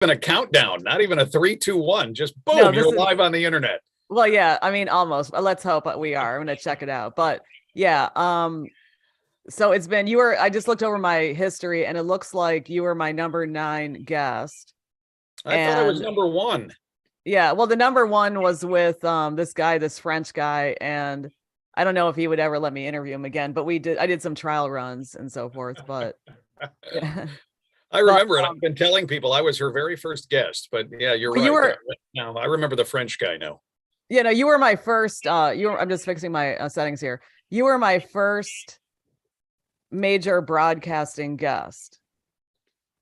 even a countdown, not even a 3, 2, 1. Just boom, No, you're live on the internet. Well, yeah, I mean, almost. Let's hope we are. I'm going to check it out. But yeah, so it's been, I just looked over my history and it looks like you were my number 9 guest. I thought I was number 1. Yeah, well, the number 1 was with this French guy, and I don't know if he would ever let me interview him again, but I did some trial runs and so forth, but yeah. I remember it. I've been telling people I was her very first guest, but yeah, you're right. Now I remember the French guy now. You know, you were my first, I'm just fixing my settings here. You were my first major broadcasting guest.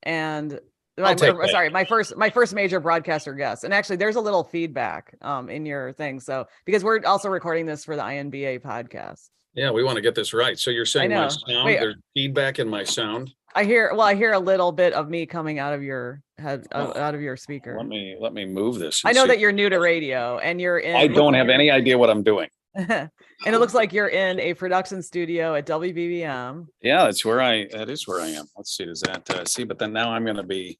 And my first major broadcaster guest. And actually there's a little feedback in your thing. So, because we're also recording this for the INBA podcast. Yeah, we want to get this right. So you're saying my sound, there's feedback in my sound? I hear a little bit of me coming out of your head, out of your speaker. Let me move this. I know that you're new to radio and you're in. I don't have any idea what I'm doing. And it looks like you're in a production studio at WBBM. Yeah, that is where I am. Let's see. Does that see? But then now I'm going to be,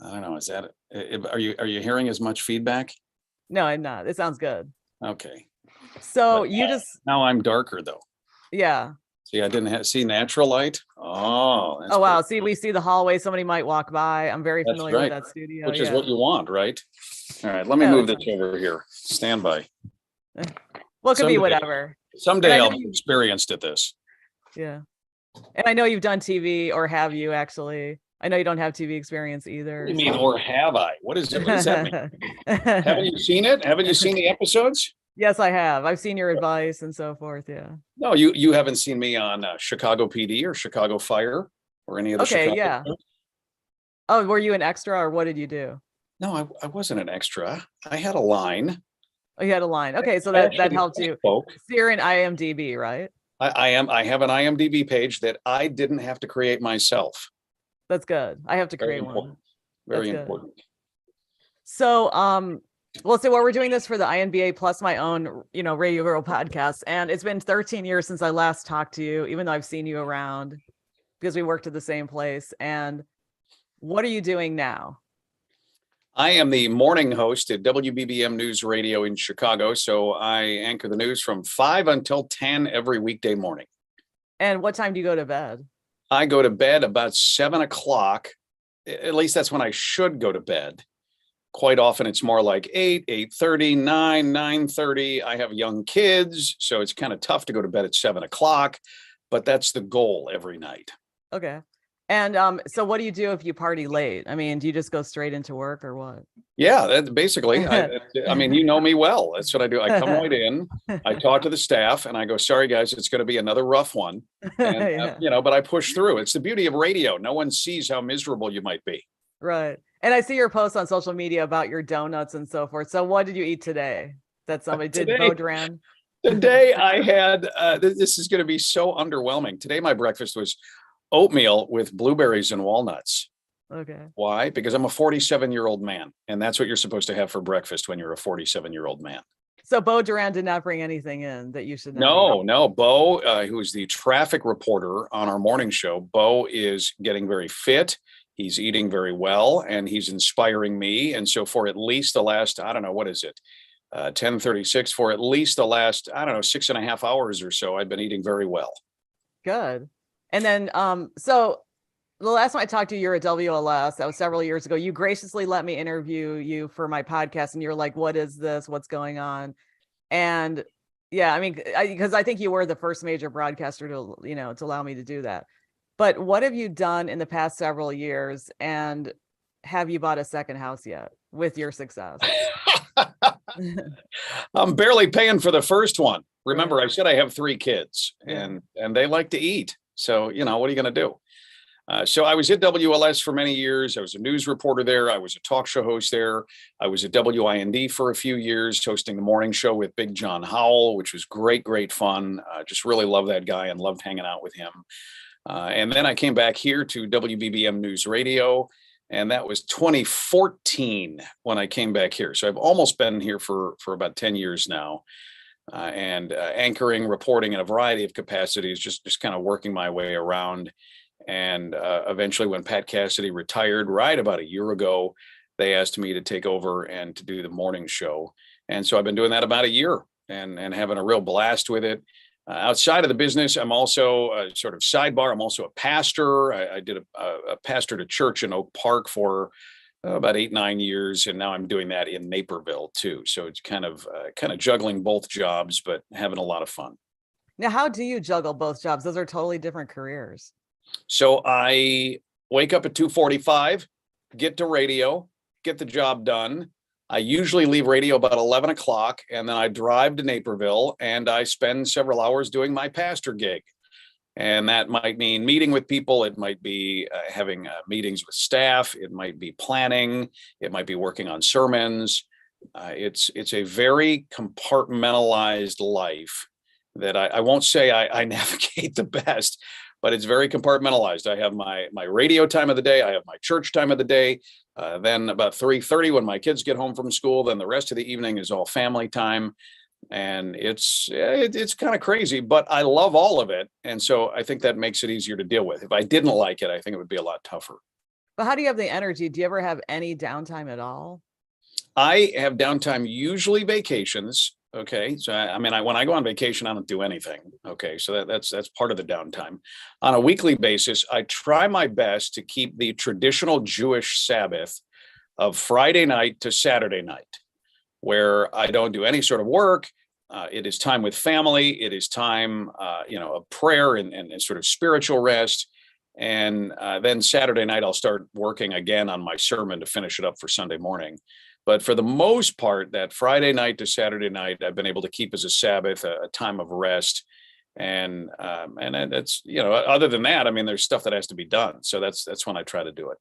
I don't know. Is that, are you hearing as much feedback? No, I'm not. It sounds good. Okay. So now I'm darker though. Yeah. See, I didn't see natural light. Oh. Wow. See, we see the hallway. Somebody might walk by. I'm very familiar with that studio. Which is what you want, right? All right. Let me move this over here. Stand by. Well, it could be whatever. Someday I'll be experienced at this. Yeah. And I know you've done TV, or have you actually? I know you don't have TV experience either. What do you mean, or have I? What does that mean? Haven't you seen it? Haven't you seen the episodes? Yes, I have. I've seen your advice and so forth. Yeah. No, you haven't seen me on Chicago PD or Chicago Fire or any of the Chicago shows? Oh, were you an extra, or what did you do? No, I wasn't an extra. I had a line. Oh, you had a line. Okay, so that helped you. So you're in IMDb, right? I have an IMDb page that I didn't have to create myself. That's good. I have to create one. Very important. So, well, so we're doing this for the INBA plus my own, Radiogirl podcast. And it's been 13 years since I last talked to you, even though I've seen you around because we worked at the same place. And what are you doing now? I am the morning host at WBBM News Radio in Chicago. So I anchor the news from 5 until 10 every weekday morning. And what time do you go to bed? I go to bed about 7 o'clock. At least that's when I should go to bed. Quite often it's more like 8, 8:30, 9, 9:30. I have young kids, so it's kind of tough to go to bed at 7 o'clock, but that's the goal every night. Okay. And so what do you do if you party late? I mean, do you just go straight into work or what? Yeah, that basically, I mean, you know me well. That's what I do. I come right in, I talk to the staff and I go, sorry guys, it's going to be another rough one. And, but I push through. It's the beauty of radio. No one sees how miserable you might be. Right. And I see your posts on social media about your donuts and so forth. So what did you eat today? That somebody did Beau Duran? Today I had, this is going to be so underwhelming. Today my breakfast was oatmeal with blueberries and walnuts. Okay. Why? Because I'm a 47-year-old man, and that's what you're supposed to have for breakfast when you're a 47-year-old man. So Beau Duran did not bring anything in that you should know. No. Beau, who is the traffic reporter on our morning show, Beau is getting very fit. He's eating very well, and he's inspiring me. And so for at least the last, I don't know, what is it? 10:36, for at least the last, 6.5 hours or so, I've been eating very well. Good. And then, so the last time I talked to you, you're at WLS. That was several years ago. You graciously let me interview you for my podcast, and you're like, "What is this? What's going on?" And yeah, I mean, because I think you were the first major broadcaster to allow me to do that. But what have you done in the past several years, and have you bought a second house yet with your success? I'm barely paying for the first one. Remember, I said I have 3 kids, and they like to eat. So, what are you going to do? So I was at WLS for many years. I was a news reporter there. I was a talk show host there. I was at WIND for a few years, hosting the morning show with Big John Howell, which was great, great fun. Just really loved that guy and loved hanging out with him. And then I came back here to WBBM News Radio, and that was 2014 when I came back here. So I've almost been here for about 10 years now. And anchoring, reporting in a variety of capacities, just kind of working my way around. And eventually when Pat Cassidy retired right about a year ago, they asked me to take over and to do the morning show. And so I've been doing that about a year and having a real blast with it. Outside of the business, I'm also a sort of sidebar. I'm also a pastor. I did a pastor to church in Oak Park for about 8-9 years, and now I'm doing that in Naperville too. So it's kind of juggling both jobs, but having a lot of fun. Now, how do you juggle both jobs? Those are totally different careers. So I wake up at 2:45, get to radio, get the job done. I usually leave radio about 11 o'clock, and then I drive to Naperville and I spend several hours doing my pastor gig. And that might mean meeting with people. It might be having meetings with staff. It might be planning. It might be working on sermons. It's a very compartmentalized life that I won't say I navigate the best, but it's very compartmentalized. I have my radio time of the day. I have my church time of the day. Then about 3:30 when my kids get home from school, then the rest of the evening is all family time. And it's kind of crazy, but I love all of it. And so I think that makes it easier to deal with. If I didn't like it, I think it would be a lot tougher. But how do you have the energy? Do you ever have any downtime at all? I have downtime, usually vacations. Okay. So I mean, when I go on vacation, I don't do anything. Okay. So that's part of the downtime. On a weekly basis, I try my best to keep the traditional Jewish Sabbath of Friday night to Saturday night, where I don't do any sort of work. It is time with family. It is time, of prayer and sort of spiritual rest. And then Saturday night, I'll start working again on my sermon to finish it up for Sunday morning. But for the most part, that Friday night to Saturday night, I've been able to keep as a Sabbath, a time of rest. And that's, other than that, I mean, there's stuff that has to be done. So that's when I try to do it.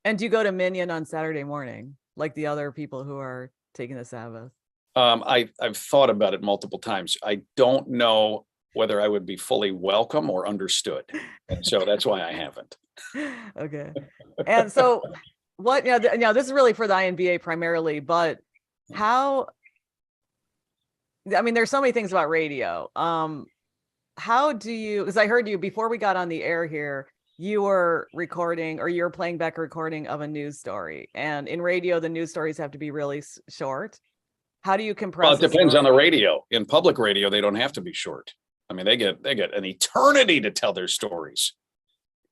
And do you go to Minyan on Saturday morning, like the other people who are taking the Sabbath? I've thought about it multiple times. I don't know whether I would be fully welcome or understood. And so that's why I haven't. Okay. And so what, this is really for the INBA primarily, but there's so many things about radio. How do you, because I heard you before we got on the air here, you were recording or you're playing back a recording of a news story. And in radio, the news stories have to be really short. How do you compress? Well, it depends on the radio. In public radio, they don't have to be short. I mean, they get an eternity to tell their stories.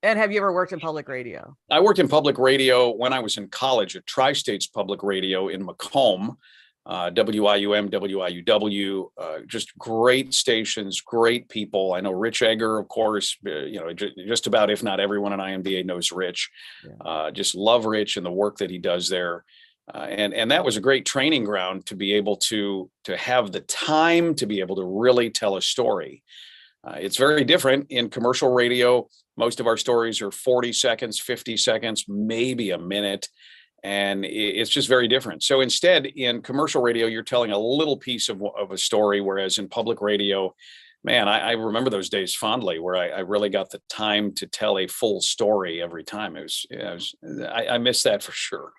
And have you ever worked in public radio? I worked in public radio when I was in college at Tri-States Public Radio in Macomb, WIUM, WIUW, just great stations, great people. I know Rich Egger, of course, just about, if not everyone in INBA knows Rich. Yeah. Just love Rich and the work that he does there. And that was a great training ground to be able to have the time to be able to really tell a story. It's very different in commercial radio. Most of our stories are 40 seconds, 50 seconds, maybe a minute. And it's just very different. So instead, in commercial radio, you're telling a little piece of a story, whereas in public radio, man, I remember those days fondly where I really got the time to tell a full story every time. I miss that for sure.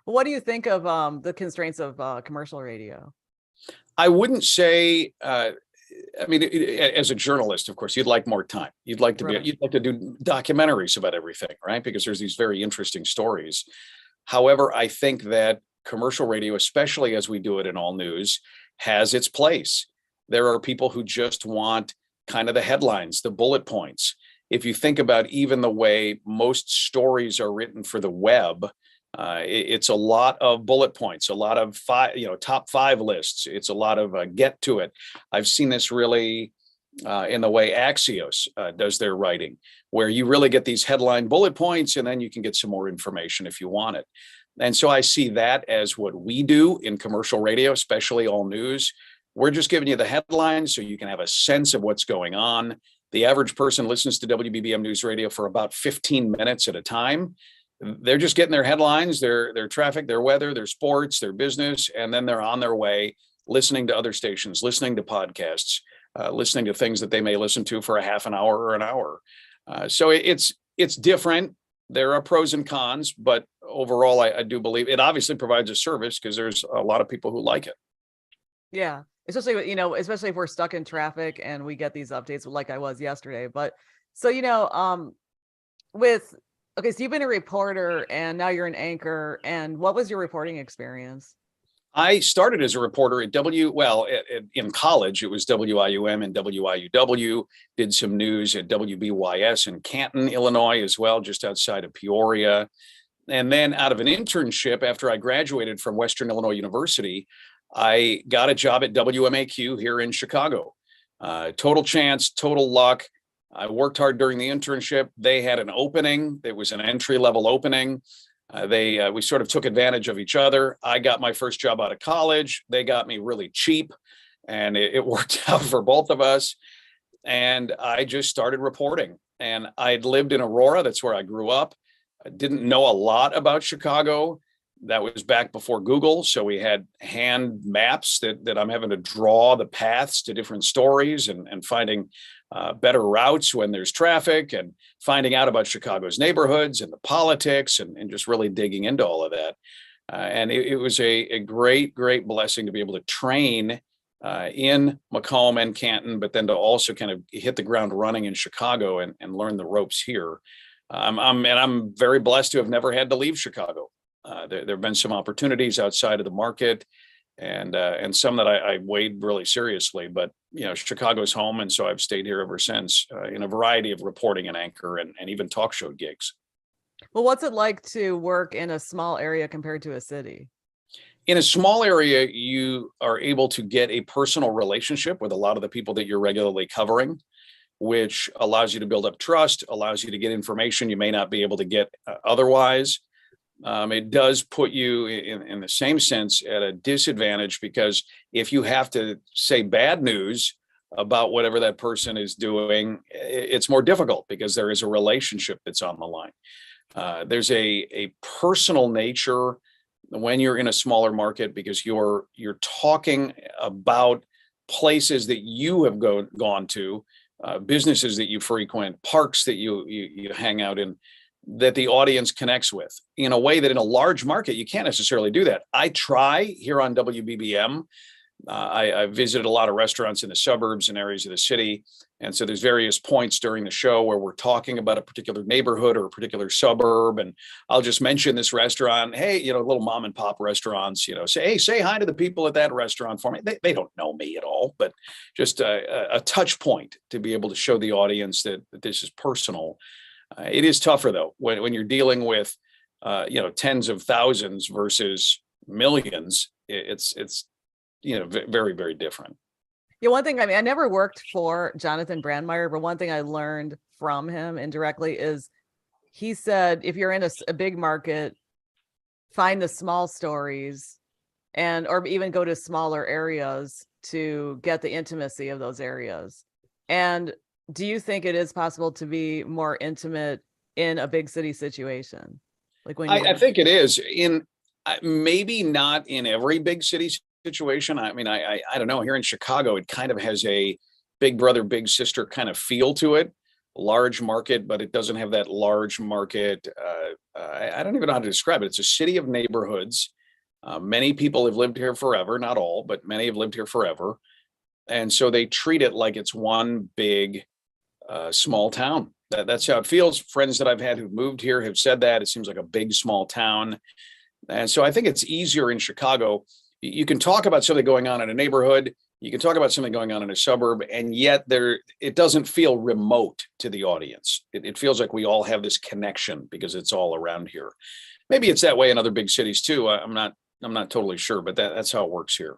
What do you think of the constraints of commercial radio? I wouldn't say, as a journalist, of course, you'd like more time. You'd like to you'd like to do documentaries about everything, right? Because there's these very interesting stories. However, I think that commercial radio, especially as we do it in all news, has its place. There are people who just want kind of the headlines, the bullet points. If you think about even the way most stories are written for the web, it's a lot of bullet points, a lot of top 5 lists. It's a lot of get to it. I've seen this really in the way Axios does their writing, where you really get these headline bullet points and then you can get some more information if you want it. And so I see that as what we do in commercial radio, especially all news. We're just giving you the headlines so you can have a sense of what's going on. The average person listens to WBBM News Radio for about 15 minutes at a time. They're just getting their headlines, their traffic, their weather, their sports, their business, and then they're on their way listening to other stations, listening to podcasts, listening to things that they may listen to for a half an hour or an hour. So it's different. There are pros and cons, but overall, I do believe it obviously provides a service because there's a lot of people who like it. Yeah, especially if we're stuck in traffic and we get these updates like I was yesterday. But so, Okay, so you've been a reporter and now you're an anchor. And what was your reporting experience? I started as a reporter at in college, it was WIUM and WIUW, did some news at WBYS in Canton, Illinois, as well, just outside of Peoria. And then out of an internship, after I graduated from Western Illinois University, I got a job at WMAQ here in Chicago. Total chance, total luck. I worked hard during the internship. They had an opening. It was an entry-level opening. We sort of took advantage of each other. I got my first job out of college. They got me really cheap, and it worked out for both of us. And I just started reporting. And I'd lived in Aurora. That's where I grew up. I didn't know a lot about Chicago. That was back before Google. So we had hand maps that I'm having to draw the paths to different stories and finding better routes when there's traffic and finding out about Chicago's neighborhoods and the politics and just really digging into all of that. And it was a great, great blessing to be able to train in Macomb and Canton, but then to also kind of hit the ground running in Chicago and learn the ropes here. I'm very blessed to have never had to leave Chicago. There have been some opportunities outside of the market and some that I weighed really seriously, but Chicago's home. And so I've stayed here ever since in a variety of reporting and anchor and even talk show gigs. Well, what's it like to work in a small area compared to a city? In a small area, you are able to get a personal relationship with a lot of the people that you're regularly covering, which allows you to build up trust, allows you to get information you may not be able to get otherwise. It does put you in the same sense at a disadvantage, because if you have to say bad news about whatever that person is doing, it's more difficult because there is a relationship that's on the line. There's a personal nature when you're in a smaller market, because you're talking about places that you have gone to, businesses that you frequent, parks that you hang out in, that the audience connects with in a way that in a large market, you can't necessarily do that. I try here on WBBM. I visited a lot of restaurants in the suburbs and areas of the city. And so there's various points during the show where we're talking about a particular neighborhood or a particular suburb. And I'll just mention this restaurant. Hey, little mom and pop restaurants, say hi to the people at that restaurant for me. They don't know me at all, but just a touch point to be able to show the audience that this is personal. It is tougher though, when you're dealing with, tens of thousands versus millions. It's very, very different. Yeah, one thing, I never worked for Jonathan Brandmeier, but one thing I learned from him indirectly is he said, if you're in a big market, find the small stories or even go to smaller areas to get the intimacy of those areas. And do you think it is possible to be more intimate in a big city situation? Like I think it is maybe not in every big city situation. I mean, I don't know. Here in Chicago, it kind of has a big brother, big sister kind of feel to it. Large market, but it doesn't have that large market. I don't even know how to describe it. It's a city of neighborhoods. Many people have lived here forever, not all, but many have lived here forever. And so they treat it like it's one big small town. That's how it feels. Friends that I've had who've moved here have said that. It seems like a big small town. And so I think it's easier in Chicago. You can talk about something going on in a neighborhood. You can talk about something going on in a suburb, and yet it doesn't feel remote to the audience. It feels like we all have this connection because it's all around here. Maybe it's that way in other big cities too. I'm not totally sure, but that's how it works here.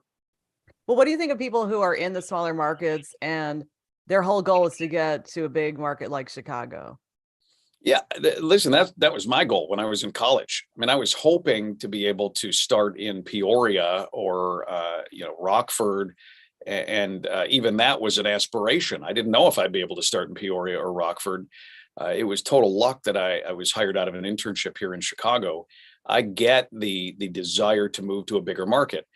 Well, what do you think of people who are in the smaller markets and their whole goal is to get to a big market like Chicago? Yeah, listen, that was my goal when I was in college. I mean, I was hoping to be able to start in Peoria or Rockford, and even that was an aspiration. I didn't know if I'd be able to start in Peoria or Rockford. It was total luck that I was hired out of an internship here in Chicago. I get the desire to move to a bigger market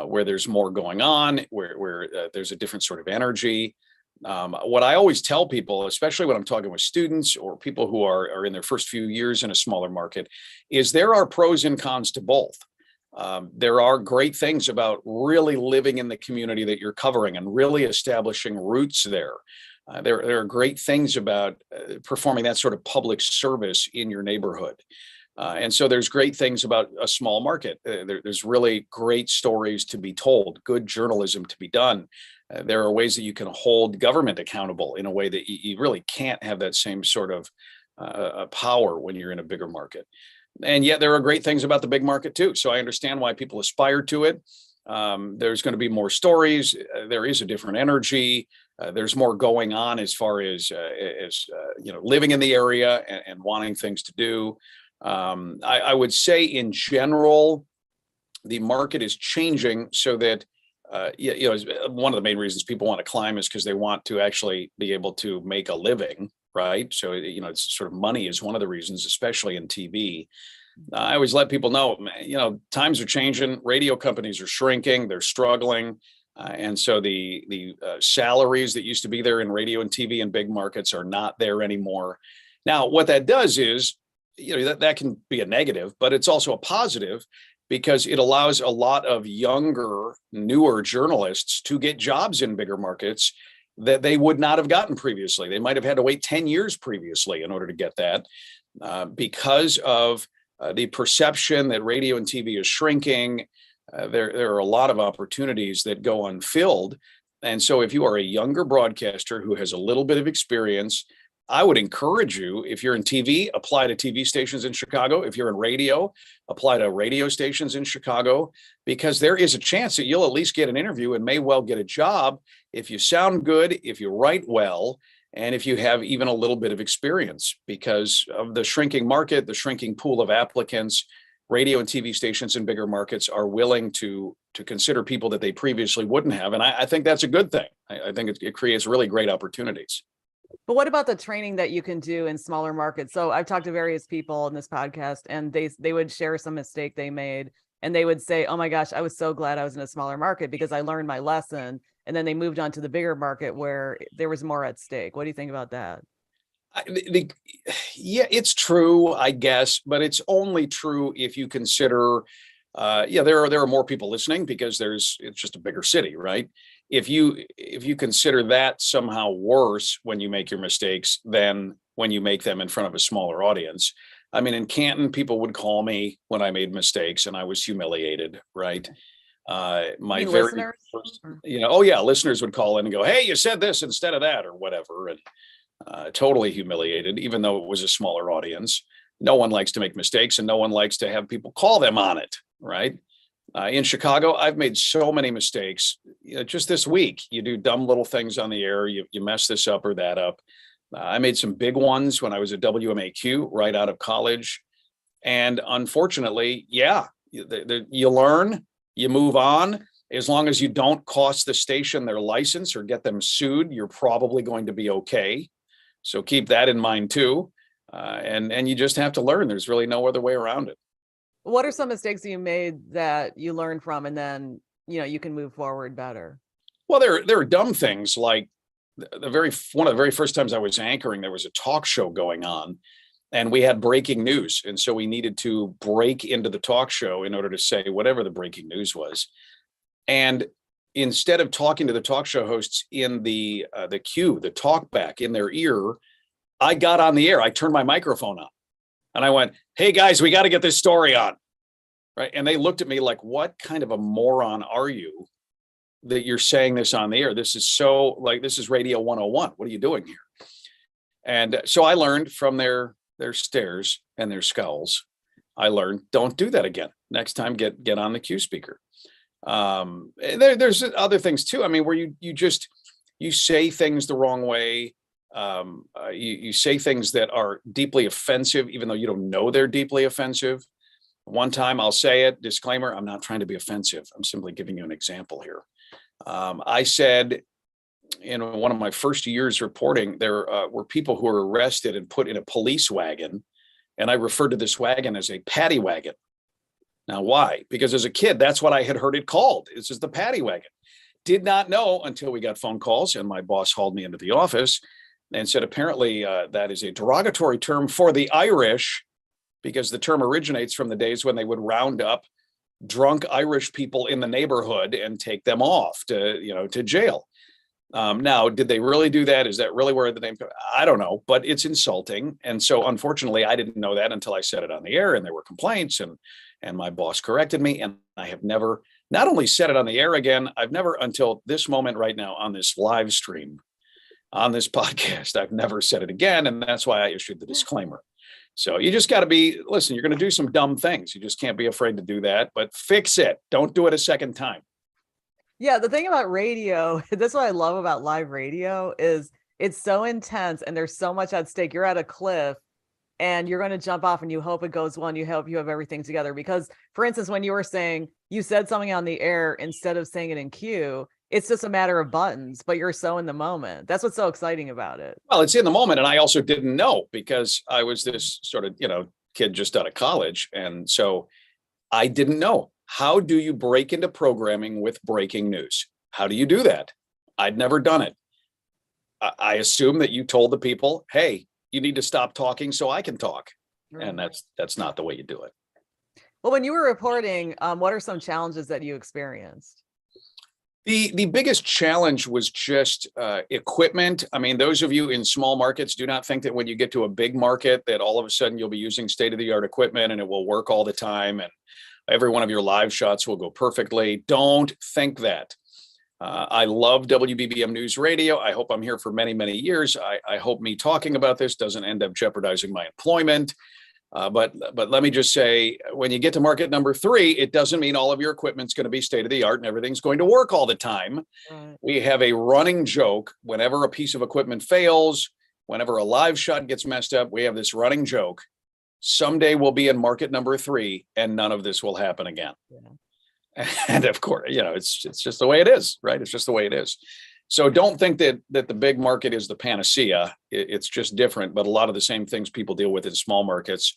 where there's more going on, where there's a different sort of energy. What I always tell people, especially when I'm talking with students or people who are in their first few years in a smaller market, is there are pros and cons to both. There are great things about really living in the community that you're covering and really establishing roots there. There are great things about performing that sort of public service in your neighborhood. And so there's great things about a small market. There's really great stories to be told, good journalism to be done. There are ways that you can hold government accountable in a way that you really can't have that same sort of power when you're in a bigger market. And yet there are great things about the big market too. So I understand why people aspire to it. There's going to be more stories. There is a different energy. There's more going on as far as living in the area and wanting things to do. I would say in general, the market is changing so that one of the main reasons people want to climb is because they want to actually be able to make a living, right? So it's sort of money is one of the reasons, especially in TV. I always let people know, times are changing. Radio companies are shrinking. They're struggling. And so the salaries that used to be there in radio and TV in big markets are not there anymore. Now, what that does is, that can be a negative, but it's also a positive because it allows a lot of younger, newer journalists to get jobs in bigger markets that they would not have gotten previously. They might have had to wait 10 years previously in order to get that because of the perception that radio and TV is shrinking. There are a lot of opportunities that go unfilled. And so if you are a younger broadcaster who has a little bit of experience, I would encourage you, if you're in TV, apply to TV stations in Chicago. If you're in radio, apply to radio stations in Chicago, because there is a chance that you'll at least get an interview and may well get a job if you sound good, if you write well, and if you have even a little bit of experience. Because of the shrinking market, the shrinking pool of applicants, radio and TV stations in bigger markets are willing to consider people that they previously wouldn't have. And I think that's a good thing. I think it creates really great opportunities. But what about the training that you can do in smaller markets? So I've talked to various people in this podcast, and they would share some mistake they made, and they would say, oh my gosh, I was so glad I was in a smaller market because I learned my lesson. And then they moved on to the bigger market where there was more at stake. What do you think about that? Yeah, it's true, I guess, but it's only true if you consider, there are more people listening because it's just a bigger city, right? If you consider that somehow worse when you make your mistakes than when you make them in front of a smaller audience. I mean, in Canton, people would call me when I made mistakes and I was humiliated, right? My very listeners? first, oh yeah, listeners would call in and go, hey, you said this instead of that or whatever. And totally humiliated, even though it was a smaller audience. No one likes to make mistakes and no one likes to have people call them on it, right? In Chicago, I've made so many mistakes. Just this week, you do dumb little things on the air. You mess this up or that up. I made some big ones when I was at WMAQ right out of college. And unfortunately, you learn, you move on. As long as you don't cost the station their license or get them sued, you're probably going to be okay. So keep that in mind too. And you just have to learn. There's really no other way around it. What are some mistakes you made that you learned from, and then, you can move forward better? Well, there are dumb things like one of the very first times I was anchoring, there was a talk show going on and we had breaking news. And so we needed to break into the talk show in order to say whatever the breaking news was. And instead of talking to the talk show hosts in the queue, the talk back in their ear, I got on the air. I turned my microphone on and I went, hey guys, we got to get this story on. Right. And they looked at me like, what kind of a moron are you that you're saying this on the air? This is Radio 101. What are you doing here? And so I learned from their stares and their scowls. I learned, don't do that again. Next time, get on the cue speaker. There's other things too. I mean, where you say things the wrong way. You say things that are deeply offensive, even though you don't know they're deeply offensive. One time I'll say it, disclaimer, I'm not trying to be offensive. I'm simply giving you an example here. I said in one of my first years reporting, there were people who were arrested and put in a police wagon. And I referred to this wagon as a paddy wagon. Now, why? Because as a kid, that's what I had heard it called. This is the paddy wagon. Did not know until we got phone calls and my boss hauled me into the office and said, apparently that is a derogatory term for the Irish, because the term originates from the days when they would round up drunk Irish people in the neighborhood and take them off to jail. Now, did they really do that? Is that really where the name comes? I don't know, but it's insulting. And so unfortunately, I didn't know that until I said it on the air, and there were complaints, and my boss corrected me. And I have never not only said it on the air again, I've never until this moment right now on this live stream, on this podcast, I've never said it again. And that's why I issued the disclaimer. So you just got to listen, you're going to do some dumb things. You just can't be afraid to do that, but fix it. Don't do it a second time. Yeah, the thing about radio, that's what I love about live radio, is it's so intense and there's so much at stake. You're at a cliff and you're going to jump off and you hope it goes well. You hope you have everything together. Because, for instance, when you were saying you said something on the air instead of saying it in cue, it's just a matter of buttons, but you're so in the moment. That's what's so exciting about it. Well, it's in the moment. And I also didn't know because I was this sort of, kid just out of college. And so I didn't know. How do you break into programming with breaking news? How do you do that? I'd never done it. I assume that you told the people, hey, you need to stop talking so I can talk. Right. And that's not the way you do it. Well, when you were reporting, what are some challenges that you experienced? The biggest challenge was just equipment. I mean, those of you in small markets, do not think that when you get to a big market that all of a sudden you'll be using state-of-the-art equipment and it will work all the time and every one of your live shots will go perfectly. Don't think that. I love WBBM News Radio. I hope I'm here for many, many years. I hope me talking about this doesn't end up jeopardizing my employment. But let me just say, when you get to market number 3, it doesn't mean all of your equipment's going to be state of the art and everything's going to work all the time. Right. We have a running joke. Whenever a piece of equipment fails, whenever a live shot gets messed up, we have this running joke. Someday we'll be in market number 3 and none of this will happen again. Yeah. And of course, it's just the way it is, right? It's just the way it is. So don't think that the big market is the panacea. It's just different, but a lot of the same things people deal with in small markets,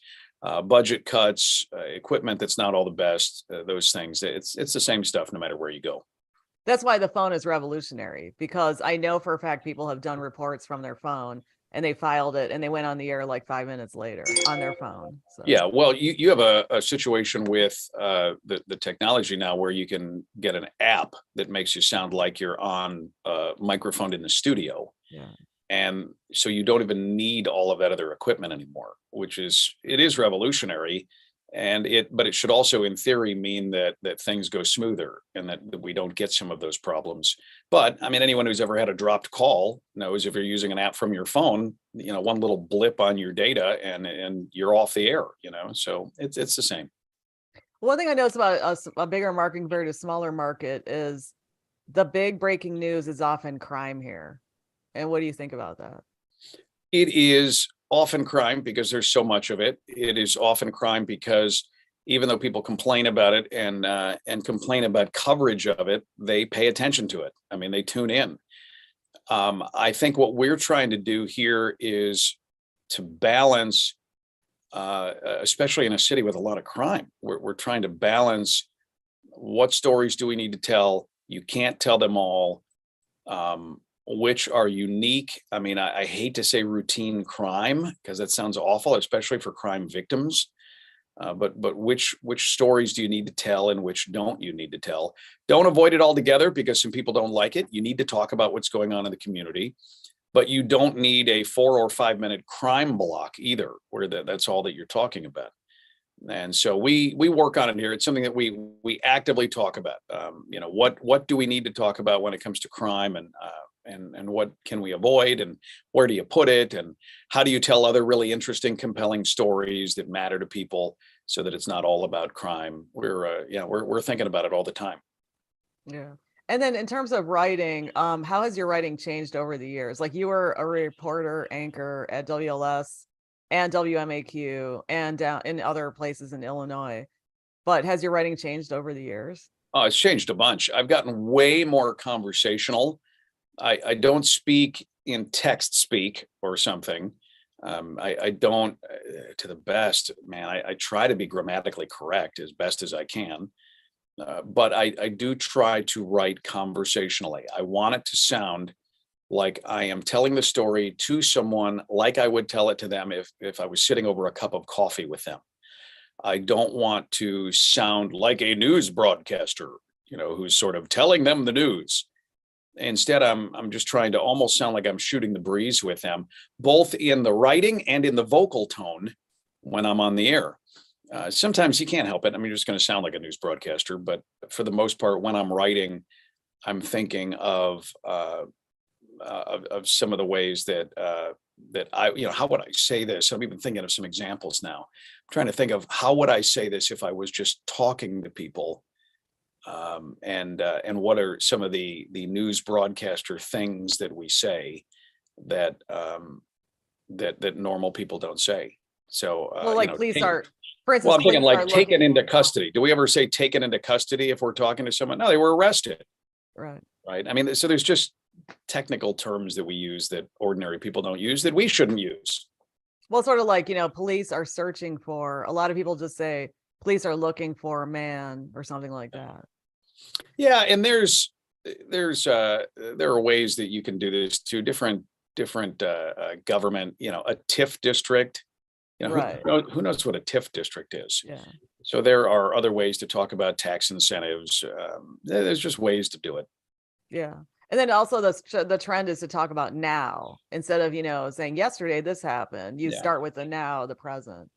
budget cuts, equipment that's not all the best, those things. It's the same stuff no matter where you go. That's why the phone is revolutionary, because I know for a fact people have done reports from their phone and they filed it and they went on the air like 5 minutes later on their phone. So. Yeah, well, you have a situation with the technology now where you can get an app that makes you sound like you're on a microphone in the studio. Yeah. And so you don't even need all of that other equipment anymore, it is revolutionary. But it should also, in theory, mean that things go smoother and that we don't get some of those problems. But I mean, anyone who's ever had a dropped call knows if you're using an app from your phone, one little blip on your data and you're off the air, so it's the same. One thing I noticed about a bigger market compared to a smaller market is the big breaking news is often crime here. And what do you think about that? It is often crime because there's so much of it. It is often crime because even though people complain about it and complain about coverage of it, they pay attention to it. I mean, they tune in. I think what we're trying to do here is to balance, especially in a city with a lot of crime, we're trying to balance what stories do we need to tell. You can't tell them all. Which are unique. I mean, I hate to say routine crime because that sounds awful, especially for crime victims. But which stories do you need to tell and which don't you need to tell? Don't avoid it altogether because some people don't like it. You need to talk about what's going on in the community, but you don't need a 4 or 5 minute crime block either, where that's all that you're talking about. And so we work on it here. It's something that we actively talk about. What do we need to talk about when it comes to crime and what can we avoid and where do you put it and how do you tell other really interesting, compelling stories that matter to people so that it's not all about crime. We're thinking about it all the time. Yeah. And then in terms of writing, how has your writing changed over the years? Like you were a reporter anchor at WLS and WMAQ and down in other places in Illinois, but has your writing changed over the years? Oh, it's changed a bunch. I've gotten way more conversational. I don't speak in text speak or something. I don't, to the best, man, I try to be grammatically correct as best as I can. But I do try to write conversationally. I want it to sound like I am telling the story to someone like I would tell it to them if I was sitting over a cup of coffee with them. I don't want to sound like a news broadcaster, who's sort of telling them the news. Instead, I'm just trying to almost sound like I'm shooting the breeze with them, both in the writing and in the vocal tone when I'm on the air. Sometimes you can't help it. I mean, you're just going to sound like a news broadcaster, but for the most part, when I'm writing, I'm thinking of some of the ways that I, how would I say this? I'm even thinking of some examples now. I'm trying to think of how would I say this if I was just talking to people, and what are some of the news broadcaster things that we say that that normal people don't say. So, Well, like police are, for well, instance, I'm thinking police are like taken looking. into custody. Do we ever say taken into custody if we're talking to someone? No, they were arrested. Right. Right. I mean, so there's just technical terms that we use that ordinary people don't use that we shouldn't use. Well, sort of like, police are searching for, a lot of people just say police are looking for a man or something like that. Yeah, and there are ways that you can do this to different government. A TIF district. Right. Who knows what a TIF district is? Yeah. So there are other ways to talk about tax incentives. There's just ways to do it. Yeah. And then also the trend is to talk about now instead of, saying yesterday this happened. You start with the now, the present.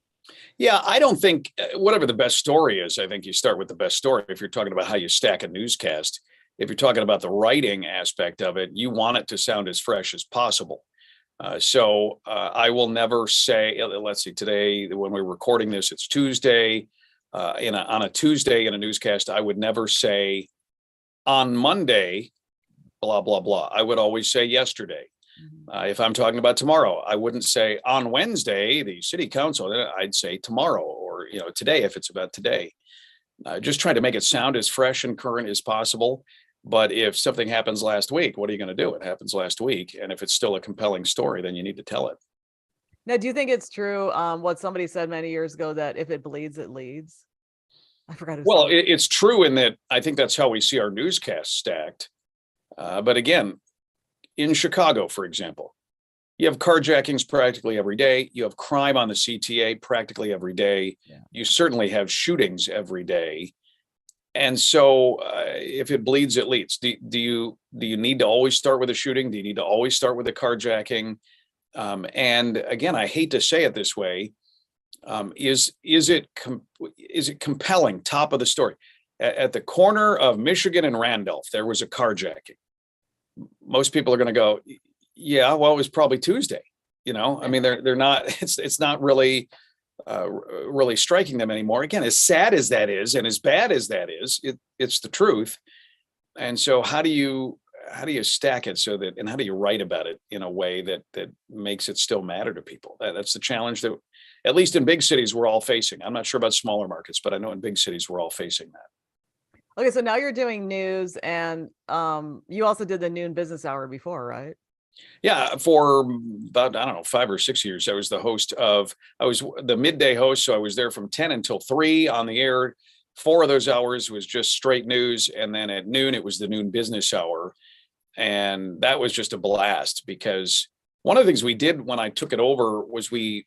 Yeah, I don't think whatever the best story is, I think you start with the best story. If you're talking about how you stack a newscast, if you're talking about the writing aspect of it, you want it to sound as fresh as possible. So I will never say, let's see, today when we're recording this, it's Tuesday. On a Tuesday in a newscast, I would never say on Monday, blah, blah, blah. I would always say yesterday. If I'm talking about tomorrow, I wouldn't say on Wednesday, the city council, I'd say tomorrow or, today, if it's about today. Just trying to make it sound as fresh and current as possible. But if something happens last week, what are you going to do? It happens last week. And if it's still a compelling story, then you need to tell it. Now, do you think it's true what somebody said many years ago that if it bleeds, it leads? I forgot. Well, it's true in that I think that's how we see our newscasts stacked. But again, in Chicago, for example, you have carjackings practically every day. You have crime on the CTA practically every day. Yeah. You certainly have shootings every day. And so if it bleeds, it leads. Do you need to always start with a shooting? Do you need to always start with a carjacking? And again, I hate to say it this way. Is it compelling? Top of the story. At the corner of Michigan and Randolph, there was a carjacking. Most people are going to go, yeah, well, it was probably Tuesday. I mean, they're not. It's not really striking them anymore. Again, as sad as that is, and as bad as that is, it's the truth. And so, how do you stack it so that, and how do you write about it in a way that makes it still matter to people? That's the challenge that, at least in big cities, we're all facing. I'm not sure about smaller markets, but I know in big cities we're all facing that. Okay, so now you're doing news, and you also did the noon business hour before, right? Yeah, for about, I don't know, 5 or 6 years, I was the midday host. So I was there from 10 until 3 on the air. 4 of those hours was just straight news. And then at noon, it was the noon business hour. And that was just a blast because one of the things we did when I took it over was we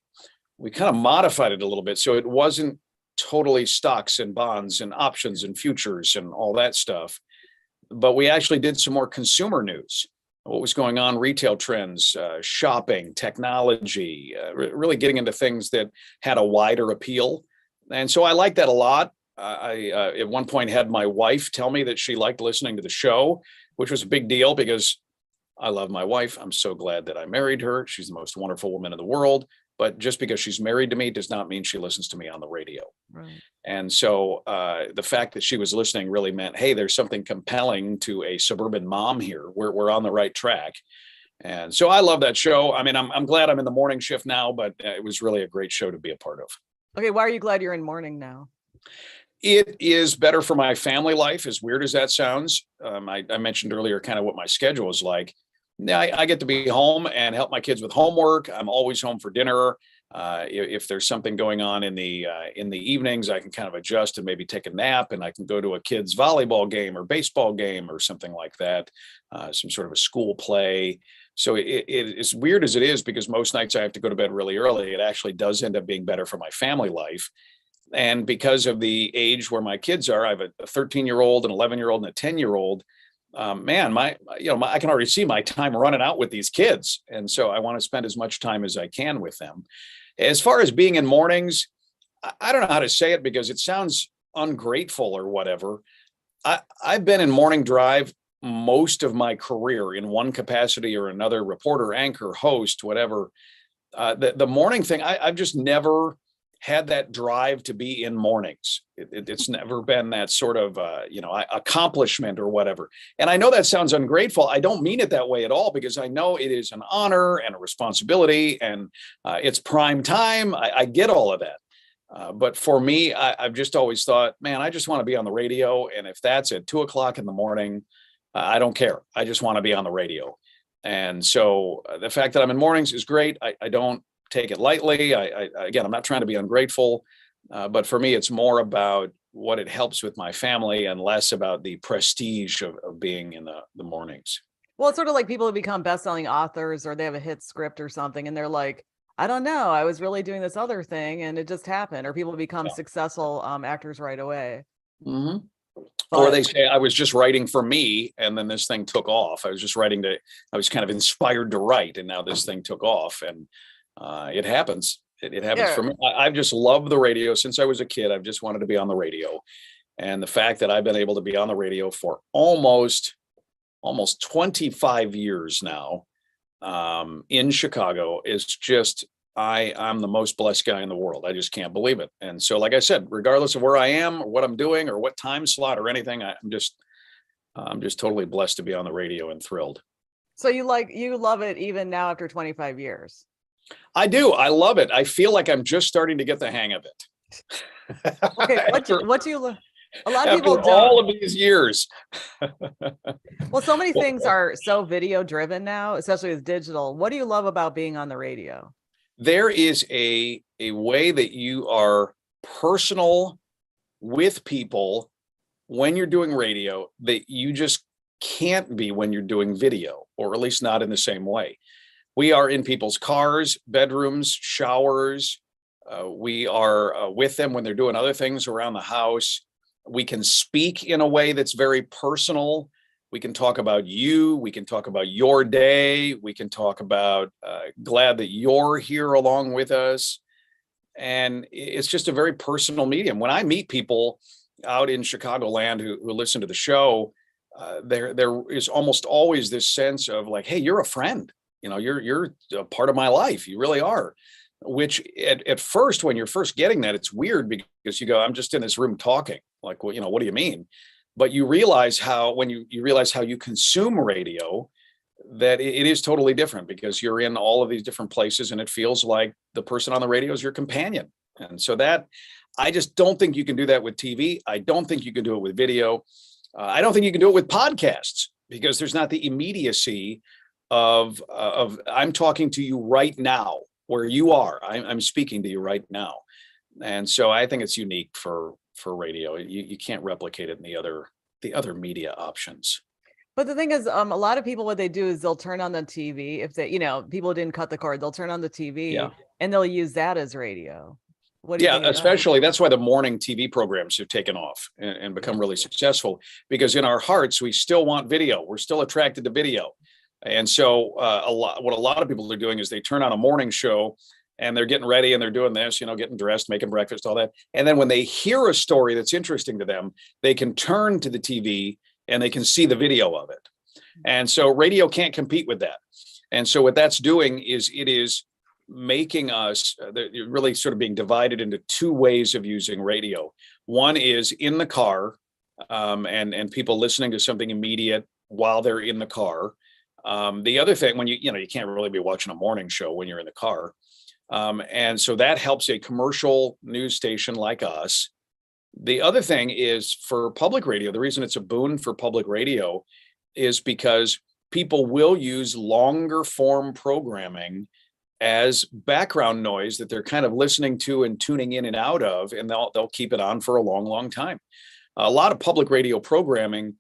kind of modified it a little bit. So it wasn't totally stocks and bonds and options and futures and all that stuff. But we actually did some more consumer news. What was going on, retail trends, shopping, technology, really getting into things that had a wider appeal. And so I liked that a lot. I at one point had my wife tell me that she liked listening to the show, which was a big deal because I love my wife. I'm so glad that I married her. She's the most wonderful woman in the world. But just because she's married to me does not mean she listens to me on the radio. Right. And so the fact that she was listening really meant, hey, there's something compelling to a suburban mom here. We're on the right track. And so I love that show. I mean, I'm glad I'm in the morning shift now, but it was really a great show to be a part of. Okay. Why are you glad you're in morning now? It is better for my family life, as weird as that sounds. I mentioned earlier kind of what my schedule is like. Now I get to be home and help my kids with homework. I'm always home for dinner. If there's something going on in the evenings, I can kind of adjust and maybe take a nap, and I can go to a kid's volleyball game or baseball game or something like that, some sort of a school play. So as weird as it is, because most nights I have to go to bed really early, it actually does end up being better for my family life. And because of the age where my kids are, I have a 13-year-old, an 11-year-old, and a 10-year-old. man, I can already see my time running out with these kids. And so I want to spend as much time as I can with them. As far as being in mornings, I don't know how to say it because it sounds ungrateful or whatever. I've been in morning drive most of my career in one capacity or another, reporter, anchor, host, whatever. The morning thing, I've just never had that drive to be in mornings. It's never been that sort of, accomplishment or whatever. And I know that sounds ungrateful. I don't mean it that way at all, because I know it is an honor and a responsibility, and it's prime time. I get all of that. But for me, I've just always thought, man, I just want to be on the radio. And if that's at 2:00 in the morning, I don't care. I just want to be on the radio. And so the fact that I'm in mornings is great. I don't take it lightly. Again, I'm not trying to be ungrateful, but for me, it's more about what it helps with my family and less about the prestige of being in the mornings. Well, it's sort of like people who become best-selling authors, or they have a hit script or something, and they're like, I don't know, I was really doing this other thing and it just happened. Or people become successful actors right away. Mm-hmm. Or they say, I was just writing for me, and then this thing took off. I was kind of inspired to write, and now this thing took off. And it happens. It happens for me. I've just loved the radio since I was a kid. I've just wanted to be on the radio. And the fact that I've been able to be on the radio for almost 25 years now in Chicago is just, I'm the most blessed guy in the world. I just can't believe it. And so, like I said, regardless of where I am or what I'm doing or what time slot or anything, I'm just totally blessed to be on the radio and thrilled. So you love it even now after 25 years. I do. I love it. I feel like I'm just starting to get the hang of it. Okay. What do you love? A lot of people don't. All of these years. Well, so many things are so video driven now, especially with digital. What do you love about being on the radio? There is a way that you are personal with people when you're doing radio that you just can't be when you're doing video, or at least not in the same way. We are in people's cars, bedrooms, showers. We are with them when they're doing other things around the house. We can speak in a way that's very personal. We can talk about you. We can talk about your day. We can talk about glad that you're here along with us. And it's just a very personal medium. When I meet people out in Chicagoland who listen to the show, there is almost always this sense of like, hey, you're a friend. You're a part of my life. You really are. Which at first, when you're first getting that, it's weird because you go, I'm just in this room talking. Like, well, what do you mean? But you realize when you realize how you consume radio, that it is totally different, because you're in all of these different places and it feels like the person on the radio is your companion. And so that, I just don't think you can do that with TV. I don't think you can do it with video. I don't think you can do it with podcasts, because there's not the immediacy of I'm talking to you right now where you are. I'm speaking to you right now. And so I think it's unique for radio. You can't replicate it in the other media options. But the thing is, a lot of people, what they do is they'll turn on the TV. If they, people didn't cut the cord, they'll turn on the TV and they'll use that as radio. What do you think especially that's why the morning TV programs have taken off and become really successful, because in our hearts, we still want video. We're still attracted to video. And so what a lot of people are doing is they turn on a morning show and they're getting ready and they're doing this, getting dressed, making breakfast, all that. And then when they hear a story that's interesting to them, they can turn to the TV and they can see the video of it. And so radio can't compete with that. And so what that's doing is it is making us really sort of being divided into two ways of using radio. One is in the car and people listening to something immediate while they're in the car. The other thing, when you can't really be watching a morning show when you're in the car. And so that helps a commercial news station like us. The other thing is for public radio, the reason it's a boon for public radio is because people will use longer form programming as background noise that they're kind of listening to and tuning in and out of, and they'll keep it on for a long, long time. A lot of public radio programming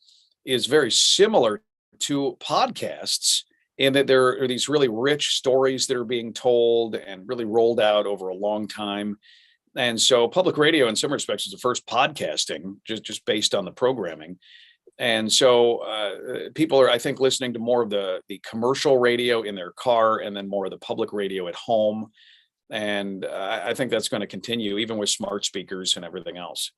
is very similar to podcasts in that there are these really rich stories that are being told and really rolled out over a long time. And so public radio in some respects is the first podcasting, just based on the programming. And so people are, I think, listening to more of the commercial radio in their car and then more of the public radio at home. And I think that's going to continue even with smart speakers and everything else.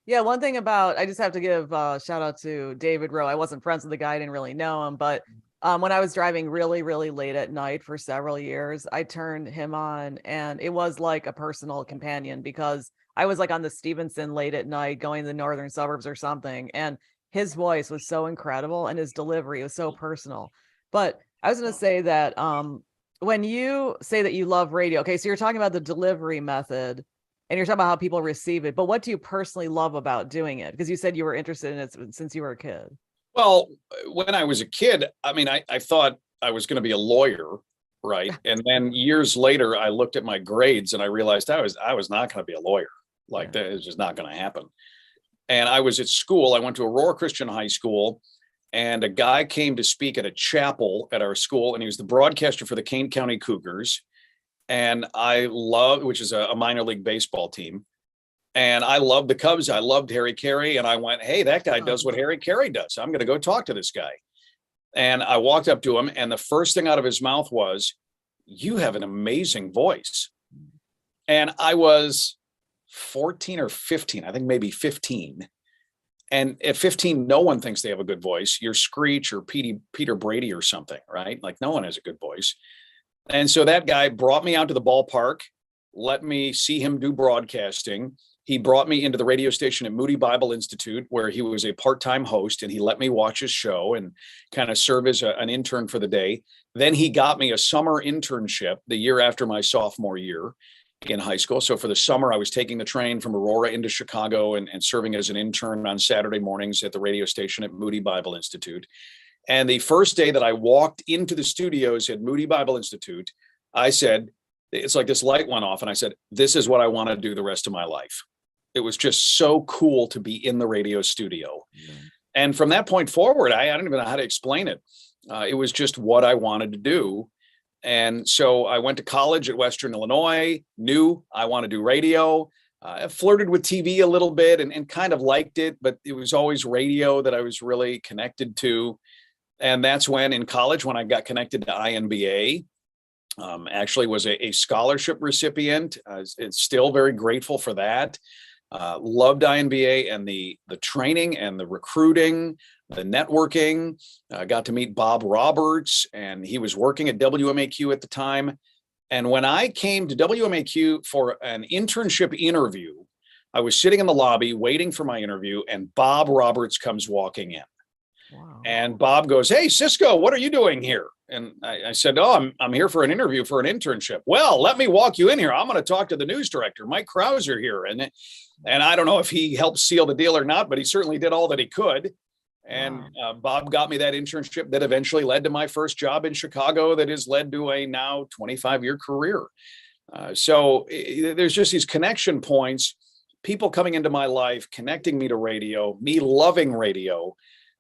Yeah, one thing about, I just have to give a shout out to David Rowe. I wasn't friends with the guy, I didn't really know him, but when I was driving really, really late at night for several years, I turned him on and it was like a personal companion because I was like on the Stevenson late at night going to the northern suburbs or something. And his voice was so incredible and his delivery was so personal. But I was going to say that when you say that you love radio, okay, so you're talking about the delivery method and you're talking about how people receive it, but what do you personally love about doing it? Because you said you were interested in it since you were a kid. Well, when I was a kid, I mean, I thought I was going to be a lawyer, right? And then years later, I looked at my grades and I realized I was not going to be a lawyer. Like that is just not going to happen. And I was at school. I went to Aurora Christian High School, and a guy came to speak at a chapel at our school, and he was the broadcaster for the Kane County Cougars. And I love, which is a minor league baseball team. And I loved the Cubs. I loved Harry Carey. And I went, hey, that guy does what Harry Carey does. I'm going to go talk to this guy. And I walked up to him, and the first thing out of his mouth was, you have an amazing voice. And I was 14 or 15, I think maybe 15. And at 15, no one thinks they have a good voice. You're Screech or Peter Brady or something, right? Like no one has a good voice. And so that guy brought me out to the ballpark, let me see him do broadcasting. He brought me into the radio station at Moody Bible Institute, where he was a part-time host, and he let me watch his show and kind of serve as an intern for the day. Then he got me a summer internship the year after my sophomore year in high school. So for the summer, I was taking the train from Aurora into Chicago and serving as an intern on Saturday mornings at the radio station at Moody Bible Institute. And the first day that I walked into the studios at Moody Bible Institute, I said, it's like this light went off and I said, this is what I want to do the rest of my life. It was just so cool to be in the radio studio. Mm-hmm. And from that point forward, I don't even know how to explain it. It was just what I wanted to do. And so I went to college at Western Illinois, knew I want to do radio. I flirted with TV a little bit and kind of liked it, but it was always radio that I was really connected to. And that's when in college, when I got connected to INBA, actually was a scholarship recipient. It's still very grateful for that. Loved INBA and the training and the recruiting, the networking. Got to meet Bob Roberts, and he was working at WMAQ at the time. And when I came to WMAQ for an internship interview, I was sitting in the lobby waiting for my interview, and Bob Roberts comes walking in. Wow. And Bob goes, hey, Cisco, what are you doing here? And I said, oh, I'm here for an interview for an internship. Well, let me walk you in here. I'm going to talk to the news director, Mike Krauser here. And I don't know if he helped seal the deal or not, but he certainly did all that he could. And Bob got me that internship that eventually led to my first job in Chicago that has led to a now 25-year career. So there's just these connection points, people coming into my life, connecting me to radio, me loving radio,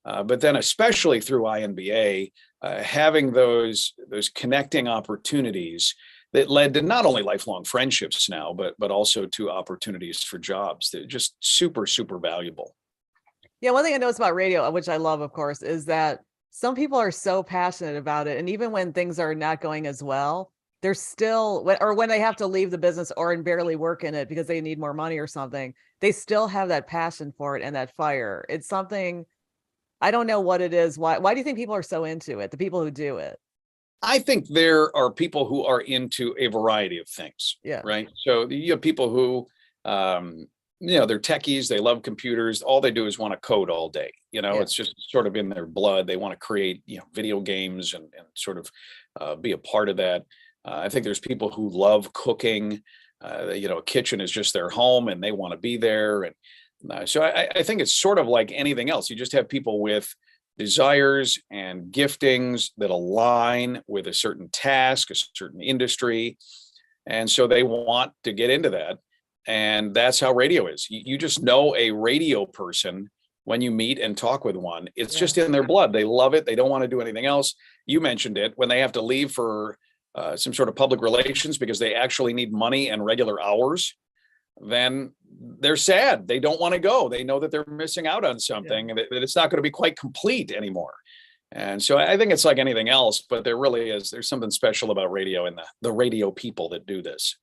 but then especially through INBA, having those connecting opportunities that led to not only lifelong friendships now, but also to opportunities for jobs that are just super, super valuable. Yeah, one thing I notice about radio, which I love, of course, is that some people are so passionate about it. And even when things are not going as well, they're still, or when they have to leave the business or barely work in it because they need more money or something, they still have that passion for it and that fire. It's something, I don't know what it is. Why do you think people are so into it, the people who do it? I think there are people who are into a variety of things. Yeah. Right. So you have people who, they're techies, they love computers. All they do is want to code all day. It's just sort of in their blood. They want to create, video games and sort of be a part of that. I think there's people who love cooking. A kitchen is just their home and they want to be there. And so I think it's sort of like anything else. You just have people with desires and giftings that align with a certain task, a certain industry. And so they want to get into that. And that's how radio is. You just know a radio person when you meet and talk with one. It's just in their blood. They love it. They don't want to do anything else. You mentioned it, when they have to leave for some sort of public relations because they actually need money and regular hours. then they're sad. They don't want to go. They know that they're missing out on something, and that it's not going to be quite complete anymore. And so I think it's like anything else, but there's something special about radio and the radio people that do this.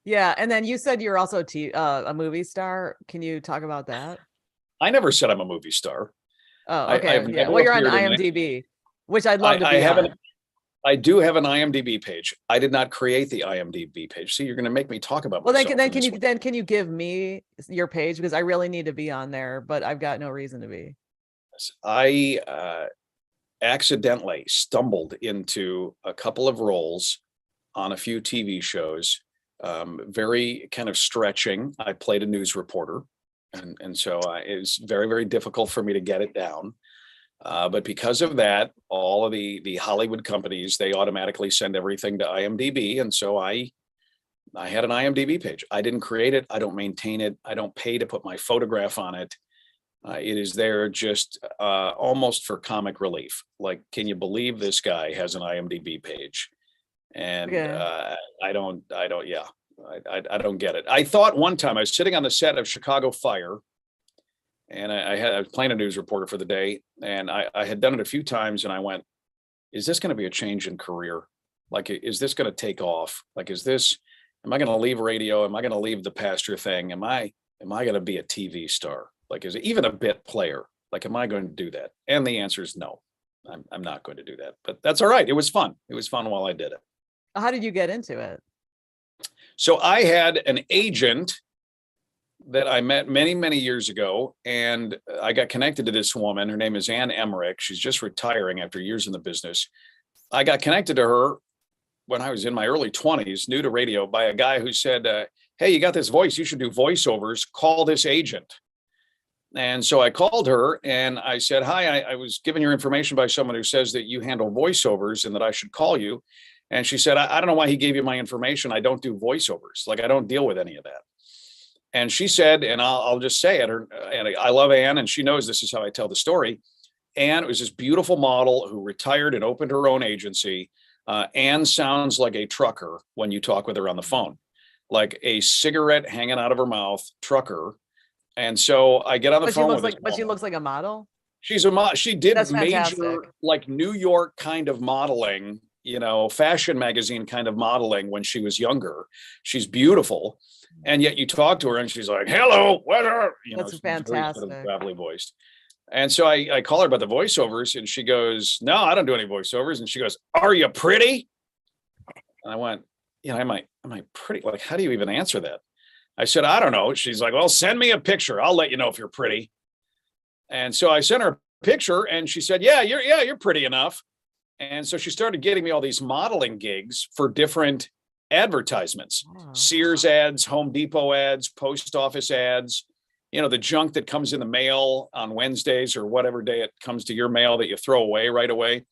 Yeah. And then you said you're also a movie star. Can you talk about that? I never said I'm a movie star. Oh, okay. Yeah. Well, you're on IMDb, which I'd love to be on. I do have an IMDb page. I did not create the IMDb page. See, you're going to make me talk about myself. Well, can you give me your page, because I really need to be on there, but I've got no reason to be. I accidentally stumbled into a couple of roles on a few TV shows, very kind of stretching. I played a news reporter, and so it was very, very difficult for me to get it down. But because of that, all of the Hollywood companies, they automatically send everything to IMDb. And so I had an IMDb page. I didn't create it. I don't maintain it. I don't pay to put my photograph on it. It is there just almost for comic relief. Like, can you believe this guy has an IMDb page? And I don't get it. I thought one time I was sitting on the set of Chicago Fire, and I was playing a news reporter for the day, and I had done it a few times, and I went, is this going to be a change in career? Like, is this going to take off? Like, am I going to leave radio? Am I going to leave the pasture thing? Am I going to be a TV star? Like, is it even a bit player? Like, am I going to do that? And the answer is no, I'm not going to do that, but that's all right. It was fun. It was fun while I did it. How did you get into it? So I had an agent that I met many, many years ago, and I got connected to this woman. Her name is Ann Emmerich. She's just retiring after years in the business. I got connected to her when I was in my early 20s, new to radio, by a guy who said, hey, you got this voice. You should do voiceovers. Call this agent. And so I called her and I said, hi, I was given your information by someone who says that you handle voiceovers and that I should call you. And she said, I don't know why he gave you my information. I don't do voiceovers. Like, I don't deal with any of that. And she said, and I'll just say it, and I love Ann, and she knows this is how I tell the story. Ann was this beautiful model who retired and opened her own agency. Ann sounds like a trucker when you talk with her on the phone, like a cigarette hanging out of her mouth, trucker. And so I get on the phone with her. But she looks like a model? She's a model. She did major, like, New York kind of modeling, fashion magazine kind of modeling when she was younger. She's beautiful. And yet you talk to her and she's like, hello, weather. That's fantastic. Very gravelly voiced. And so I call her about the voiceovers, and she goes, no, I don't do any voiceovers. And she goes, are you pretty? And I went, am I pretty? Like, how do you even answer that? I said, I don't know. She's like, well, send me a picture. I'll let you know if you're pretty. And so I sent her a picture, and she said, yeah, you're pretty enough. And so she started getting me all these modeling gigs for different advertisements, Sears ads, Home Depot ads, post office ads, the junk that comes in the mail on Wednesdays or whatever day it comes to your mail that you throw away right away.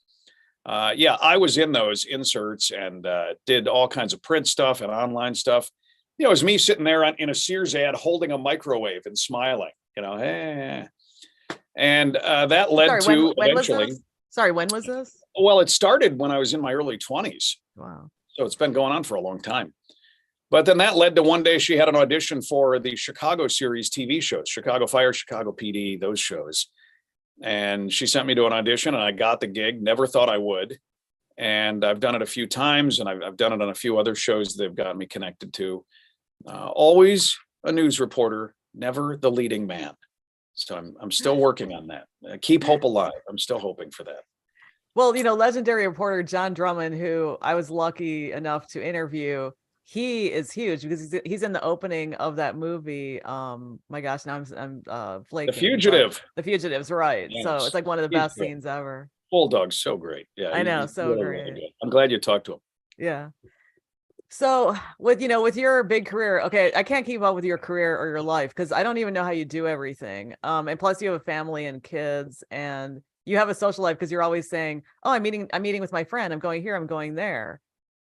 I was in those inserts and did all kinds of print stuff and online stuff. It was me sitting there in a Sears ad holding a microwave and smiling, hey. And that led to eventually. Sorry, when was this? Well, it started when I was in my early 20s. Wow. So it's been going on for a long time. But then that led to one day she had an audition for the Chicago series TV shows, Chicago Fire, Chicago PD, those shows. And she sent me to an audition, and I got the gig. Never thought I would. And I've done it a few times, and I've done it on a few other shows they've got me connected to. Always a news reporter, never the leading man. So I'm still working on that. Keep hope alive. I'm still hoping for that. Well, legendary reporter John Drummond, who I was lucky enough to interview, he is huge because he's in the opening of that movie. My gosh, now I'm flaking. The Fugitive. The Fugitive's right. Yes. So it's like one of the best scenes ever. Bulldog's so great. Yeah, I know, so really, great. Really, I'm glad you talked to him. Yeah. So with your big career, okay, I can't keep up with your career or your life because I don't even know how you do everything. And plus you have a family and kids, and you have a social life because you're always saying, oh, I'm meeting with my friend. I'm going here. I'm going there.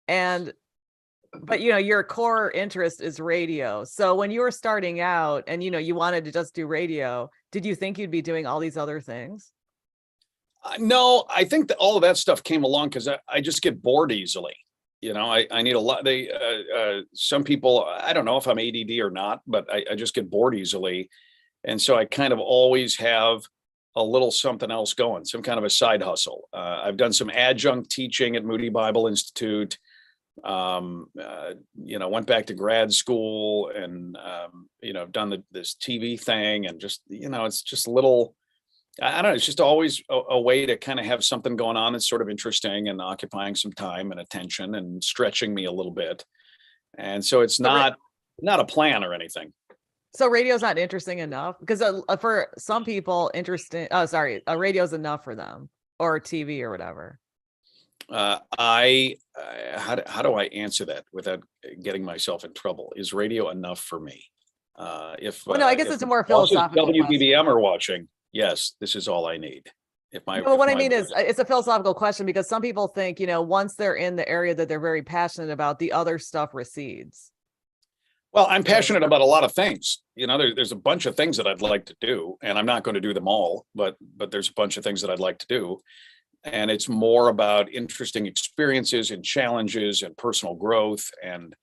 But your core interest is radio. So when you were starting out and, you wanted to just do radio, did you think you'd be doing all these other things? No, I think that all of that stuff came along because I just get bored easily. I need a lot. Some people, I don't know if I'm ADD or not, but I just get bored easily. And so I kind of always have a little something else going, some kind of a side hustle. I've done some adjunct teaching at Moody Bible Institute. Went back to grad school and, done this TV thing and just, it's just little, I don't know. It's just always a way to kind of have something going on that's sort of interesting and occupying some time and attention and stretching me a little bit. And so it's not a plan or anything. So radio's not interesting enough because for some people radio's enough for them, or TV or whatever. How do I answer that without getting myself in trouble? Is radio enough for me? I guess it's a more philosophical WBBM are watching. Yes, this is all I need. It's a philosophical question because some people think, once they're in the area that they're very passionate about, the other stuff recedes. Well, I'm passionate about a lot of things. There's a bunch of things that I'd like to do, and I'm not going to do them all, but there's a bunch of things that I'd like to do. And it's more about interesting experiences and challenges and personal growth. And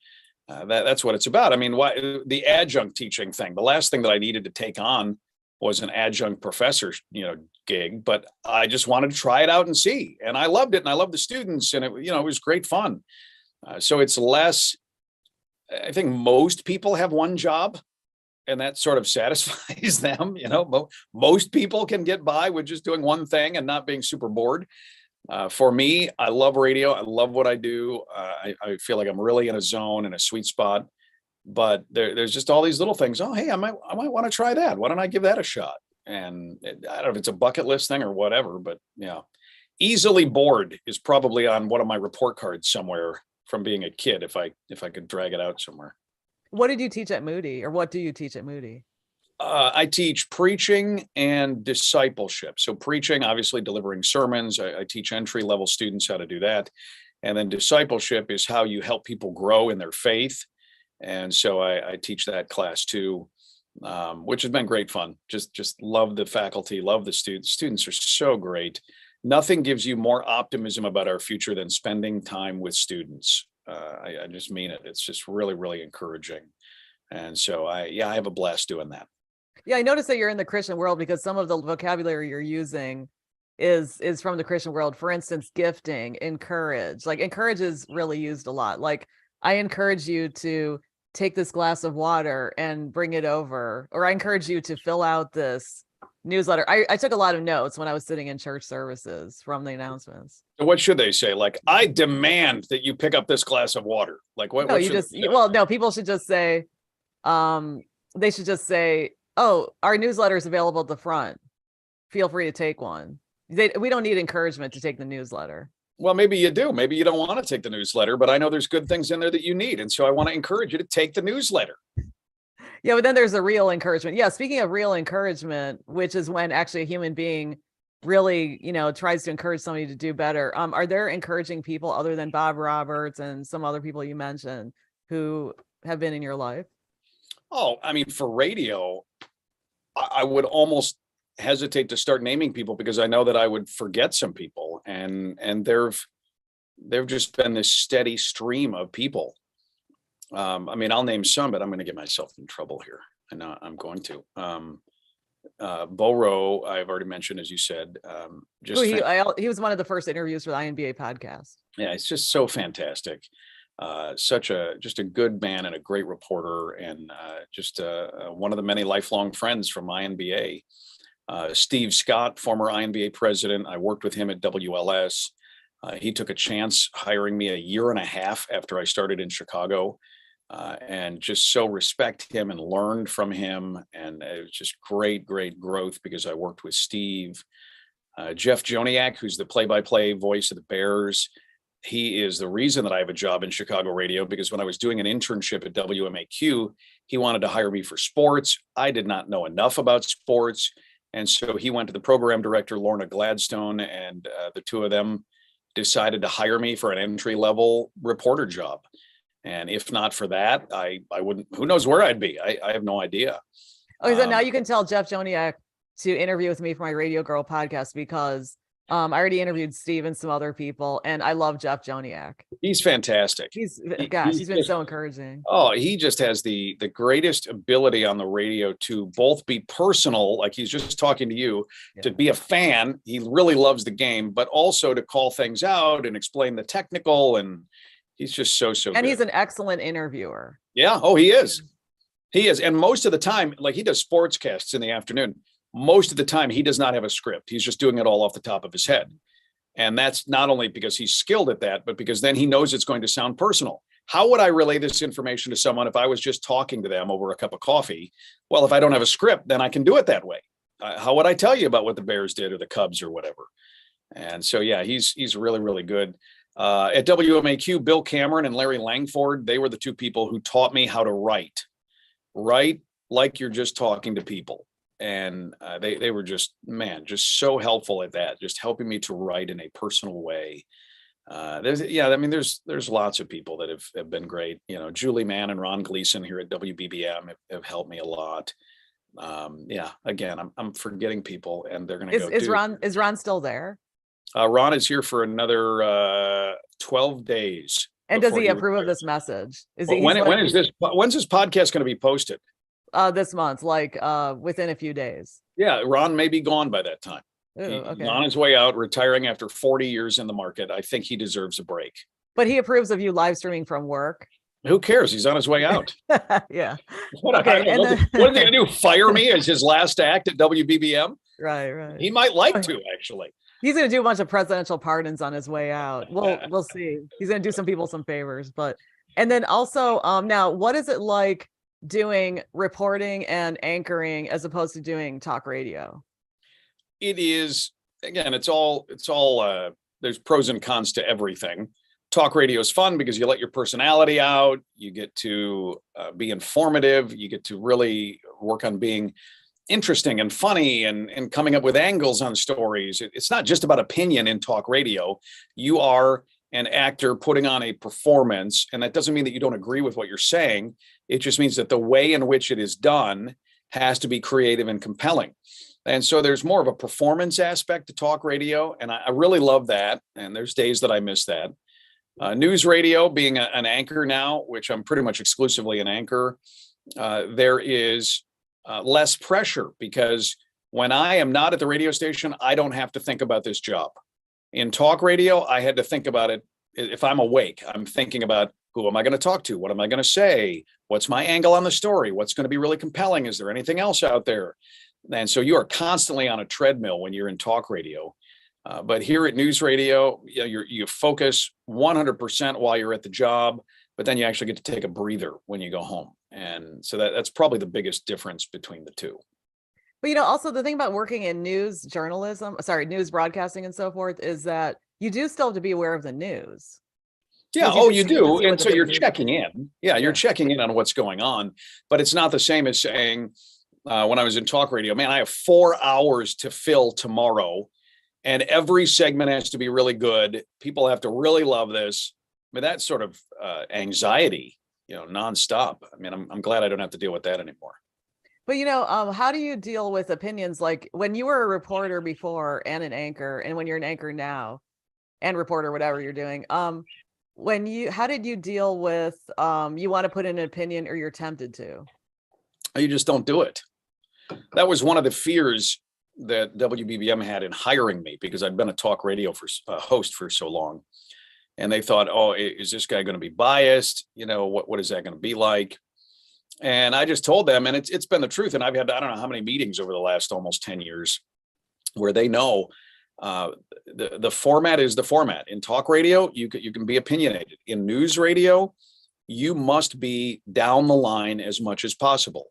that's what it's about. I mean, the adjunct teaching thing, the last thing that I needed to take on was an adjunct professor, gig, but I just wanted to try it out and see. And I loved it. And I loved the students, and it was great fun. So it's less, I think most people have one job and that sort of satisfies them. Most people can get by with just doing one thing and not being super bored. For me, I love radio. I love what I do. I feel like I'm really in a zone, in a sweet spot. But there's just all these little things. Oh, hey, I might want to try that. Why don't I give that a shot? And I don't know if it's a bucket list thing or whatever, but easily bored is probably on one of my report cards somewhere from being a kid. If I could drag it out somewhere. What did you teach at Moody, or what do you teach at Moody? I teach preaching and discipleship. So preaching, obviously delivering sermons. I teach entry-level students how to do that. And then discipleship is how you help people grow in their faith. And so I teach that class too, which has been great fun. Just love the faculty, love the students. Students are so great. Nothing gives you more optimism about our future than spending time with students. I just mean it. It's just really, really encouraging. And so I have a blast doing that. Yeah, I noticed that you're in the Christian world because some of the vocabulary you're using is from the Christian world. For instance, gifting, encourage. Like encourage is really used a lot. Like I encourage you to take this glass of water and bring it over, or I encourage you to fill out this newsletter. I took a lot of notes when I was sitting in church services from the announcements. So what should they say? Like, I demand that you pick up this glass of water. Like what? No, people should just say, they should just say, oh, our newsletter is available at the front. Feel free to take one. We don't need encouragement to take the newsletter. Well, maybe you do. Maybe you don't want to take the newsletter, but I know there's good things in there that you need. And so I want to encourage you to take the newsletter. Yeah, but then there's a real encouragement. Yeah, speaking of real encouragement, which is when actually a human being really, tries to encourage somebody to do better. Are there encouraging people other than Bob Roberts and some other people you mentioned who have been in your life? Oh, I mean, for radio, I would almost hesitate to start naming people because I know that I would forget some people, and there've just been this steady stream of people. I mean, I'll name some, but I'm going to get myself in trouble here. I know I'm going to. Bo Rowe, I've already mentioned, as you said. He was one of the first interviews for the INBA podcast. Yeah, it's just so fantastic. Just a good man and a great reporter, and just one of the many lifelong friends from INBA. Steve Scott, former INBA president. I worked with him at WLS. He took a chance hiring me a year and a half after I started in Chicago, and just so respect him and learned from him. And it was just great growth because I worked with Steve. Jeff Joniak, who's the play-by-play voice of the Bears. He is the reason that I have a job in Chicago radio, because when I was doing an internship at WMAQ, he wanted to hire me for sports. I did not know enough about sports. And so he went to the program director, Lorna Gladstone, and the two of them decided to hire me for an entry-level reporter job. And if not for that, I wouldn't, who knows where I'd be? I have no idea. Oh, so now you can tell Jeff Joniak to interview with me for my Radiogirl podcast, because I already interviewed Steve and some other people, and I love Jeff Joniak. He's fantastic. He's He's been so encouraging. Oh, he just has the greatest ability on the radio to both be personal, like he's just talking to you, to be a fan. He really loves the game, but also to call things out and explain the technical. And he's just so and good. He's an excellent interviewer. Yeah. Oh, he is. He is. And most of the time, like he does sportscasts in the afternoon. Most of the time, he does not have a script. He's just doing it all off the top of his head. And that's not only because he's skilled at that, but because then he knows it's going to sound personal. How would I relay this information to someone if I was just talking to them over a cup of coffee? Well, if I don't have a script, then I can do it that way. How would I tell you about what the Bears did or the Cubs or whatever? And so, yeah, he's really, really good. At WMAQ, Bill Cameron and Larry Langford, they were the two people who taught me how to write like you're just talking to people. And they were just so helpful at that, just helping me to write in a personal way. There's lots of people that have been great. You know, Julie Mann and Ron Gleason here at WBBM have helped me a lot. Again, I'm forgetting people, and they're going to go. Is Ron still there? Ron is here for another 12 days. And does he approve of this message? When's this podcast going to be posted? This month, within a few days. Yeah, Ron may be gone by that time. Okay. On his way out, retiring after 40 years in the market. I think he deserves a break. But he approves of you live streaming from work. Who cares? He's on his way out. Yeah. What is he going to do? Fire me as his last act at WBBM? Right. He might like to, actually. He's going to do a bunch of presidential pardons on his way out. We'll see. He's going to do some people some favors. And then also, now, what is it like doing reporting and anchoring as opposed to doing talk radio? It is, again, it's all there's pros and cons to everything. Talk radio is fun because you let your personality out. You get to be informative. You get to really work on being interesting and funny and coming up with angles on stories. It's not just about opinion in talk radio. You are an actor putting on a performance, and that doesn't mean that you don't agree with what you're saying. It just means that the way in which it is done has to be creative and compelling. And so there's more of a performance aspect to talk radio, and I really love that. And there's days that I miss that. News radio, being an anchor now, which I'm pretty much exclusively an anchor, there is less pressure because when I am not at the radio station, I don't have to think about this job. In talk radio, I had to think about it. If I'm awake, I'm thinking about who am I going to talk to? What am I going to say? What's my angle on the story? What's going to be really compelling? Is there anything else out there? And so you are constantly on a treadmill when you're in talk radio. But here at news radio, you focus 100% while you're at the job, but then you actually get to take a breather when you go home. And so that's probably the biggest difference between the two. But, also the thing about working in news broadcasting and so forth is that you do still have to be aware of the news. Yeah. Oh, you do. And so you're checking in. Yeah, you're checking in on what's going on. But it's not the same as saying, when I was in talk radio, man, I have 4 hours to fill tomorrow. And every segment has to be really good. People have to really love this. I mean, that's sort of anxiety, nonstop. I mean, I'm glad I don't have to deal with that anymore. But, how do you deal with opinions? Like when you were a reporter before and an anchor, and when you're an anchor now and reporter, whatever you're doing, how did you deal with, you want to put in an opinion or you're tempted to? You just don't do it. That was one of the fears that WBBM had in hiring me because I'd been a talk radio host for so long. And they thought, oh, is this guy going to be biased? What is that going to be like? And I just told them, and it's been the truth. And I've had, I don't know how many meetings over the last almost 10 years where they know the format is the format. In talk radio, you can be opinionated. In news radio, you must be down the line as much as possible.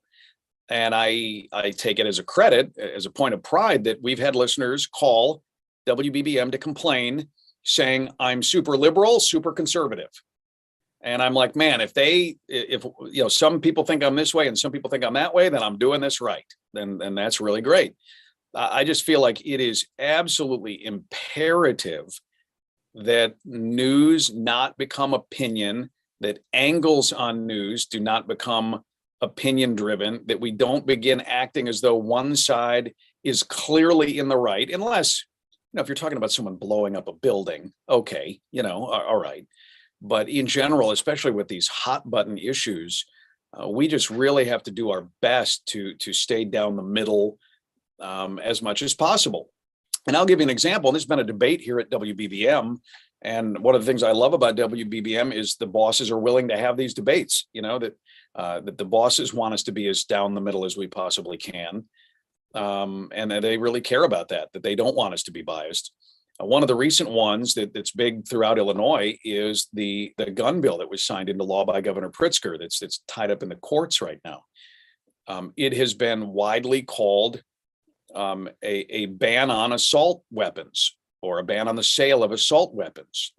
And I take it as a credit, as a point of pride, that we've had listeners call WBBM to complain, saying I'm super liberal, super conservative. And I'm like, man, if some people think I'm this way and some people think I'm that way, then I'm doing this right. Then that's really great. I just feel like it is absolutely imperative that news not become opinion, that angles on news do not become opinion driven, that we don't begin acting as though one side is clearly in the right, unless if you're talking about someone blowing up a building, okay, all right. But in general, especially with these hot button issues, we just really have to do our best to stay down the middle as much as possible. And I'll give you an example. There's been a debate here at WBBM. And one of the things I love about WBBM is the bosses are willing to have these debates, that the bosses want us to be as down the middle as we possibly can. And that they really care about that they don't want us to be biased. One of the recent ones that's big throughout Illinois is the gun bill that was signed into law by Governor Pritzker that's tied up in the courts right now. It has been widely called a ban on assault weapons or a ban on the sale of assault weapons.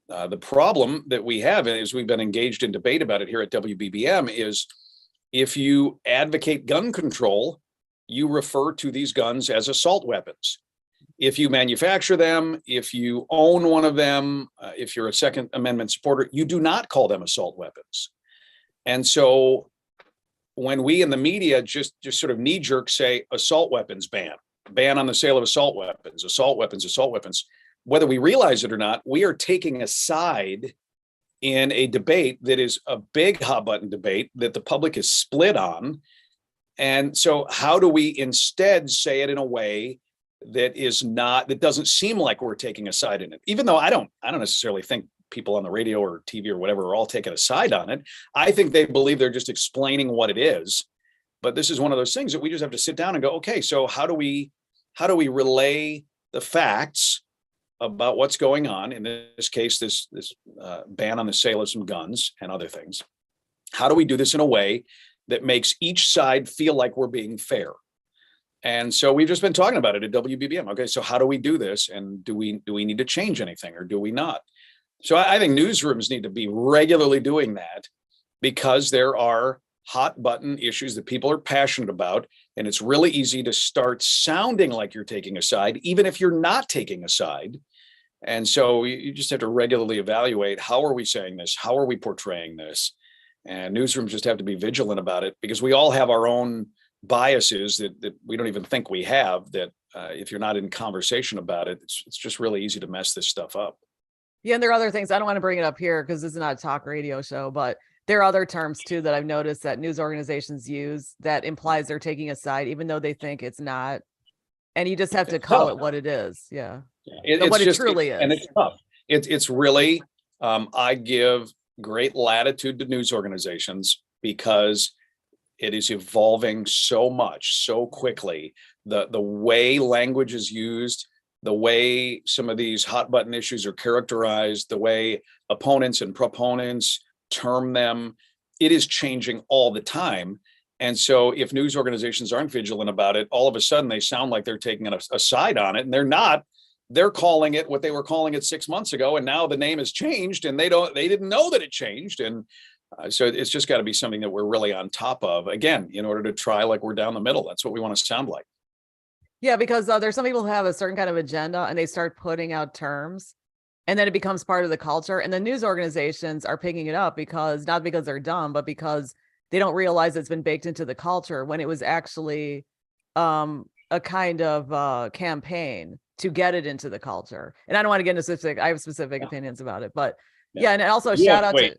The problem that we have is we've been engaged in debate about it here at WBBM is if you advocate gun control, you refer to these guns as assault weapons. If you manufacture them, if you own one of them, if you're a Second Amendment supporter, you do not call them assault weapons. And so when we in the media just sort of knee jerk say assault weapons ban on the sale of assault weapons, whether we realize it or not, we are taking a side in a debate that is a big hot button debate that the public is split on. And so how do we instead say it in a way that doesn't seem like we're taking a side in it? Even though I don't necessarily think people on the radio or TV or whatever are all taking a side on it. I think they believe they're just explaining what it is. But this is one of those things that we just have to sit down and go, okay, so how do we relay the facts about what's going on? In this case, this ban on the sale of some guns and other things. How do we do this in a way that makes each side feel like we're being fair? And so we've just been talking about it at WBBM. Okay, so how do we do this? And do we need to change anything or do we not? So I think newsrooms need to be regularly doing that because there are hot button issues that people are passionate about. And it's really easy to start sounding like you're taking a side, even if you're not taking a side. And so you just have to regularly evaluate, how are we saying this? How are we portraying this? And newsrooms just have to be vigilant about it because we all have our own biases that we don't even think we have, that if you're not in conversation about it, it's just really easy to mess this stuff up. Yeah, and there are other things. I don't want to bring it up here because this is not a talk radio show, but there are other terms too that I've noticed that news organizations use that implies they're taking a side, even though they think it's not. And you just have to call it what it is. Yeah. What it truly is. And it's tough. It's really, I give great latitude to news organizations because it is evolving so much, so quickly. The way language is used, the way some of these hot button issues are characterized, the way opponents and proponents term them, it is changing all the time. And so if news organizations aren't vigilant about it, all of a sudden they sound like they're taking a side on it, and they're not. They're calling it what they were calling it 6 months ago, and now the name has changed, and they didn't know that it changed. And so it's just got to be something that we're really on top of, again, in order to try like we're down the middle. That's what we want to sound like. Yeah, because there's some people who have a certain kind of agenda and they start putting out terms and then it becomes part of the culture. And the news organizations are picking it up not because they're dumb, but because they don't realize it's been baked into the culture when it was actually a kind of campaign to get it into the culture. And I don't want to get into specific, I have specific opinions about it, but yeah. And also shout out to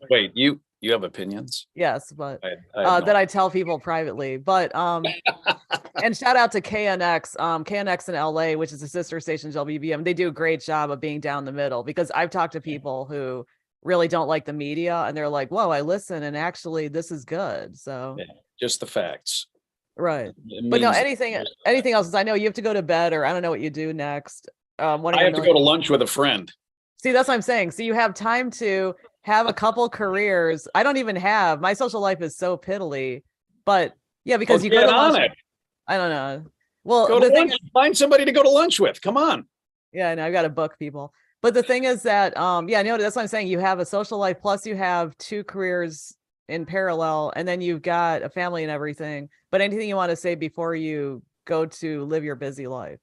you have opinions? Yes, but that I tell people privately. But and shout out to KNX, KNX in LA, which is a sister station to WBBM. They do a great job of being down the middle because I've talked to people who really don't like the media and they're like, whoa, I listen and actually this is good. So just the facts. Right. But no, anything else is, I know you have to go to bed or I don't know what you do next. I have to go to lunch with a friend. See, that's what I'm saying. So you have time to have a couple careers. I don't even have, my social life is so piddly, but yeah, because you go to lunch. I don't know. Well, go to lunch, find somebody to go to lunch with. Come on. Yeah, I know. I've got to book people. But the thing is that, yeah, no, that's what I'm saying. You have a social life, plus you have two careers in parallel, and then you've got a family and everything. But anything you want to say before you go to live your busy life?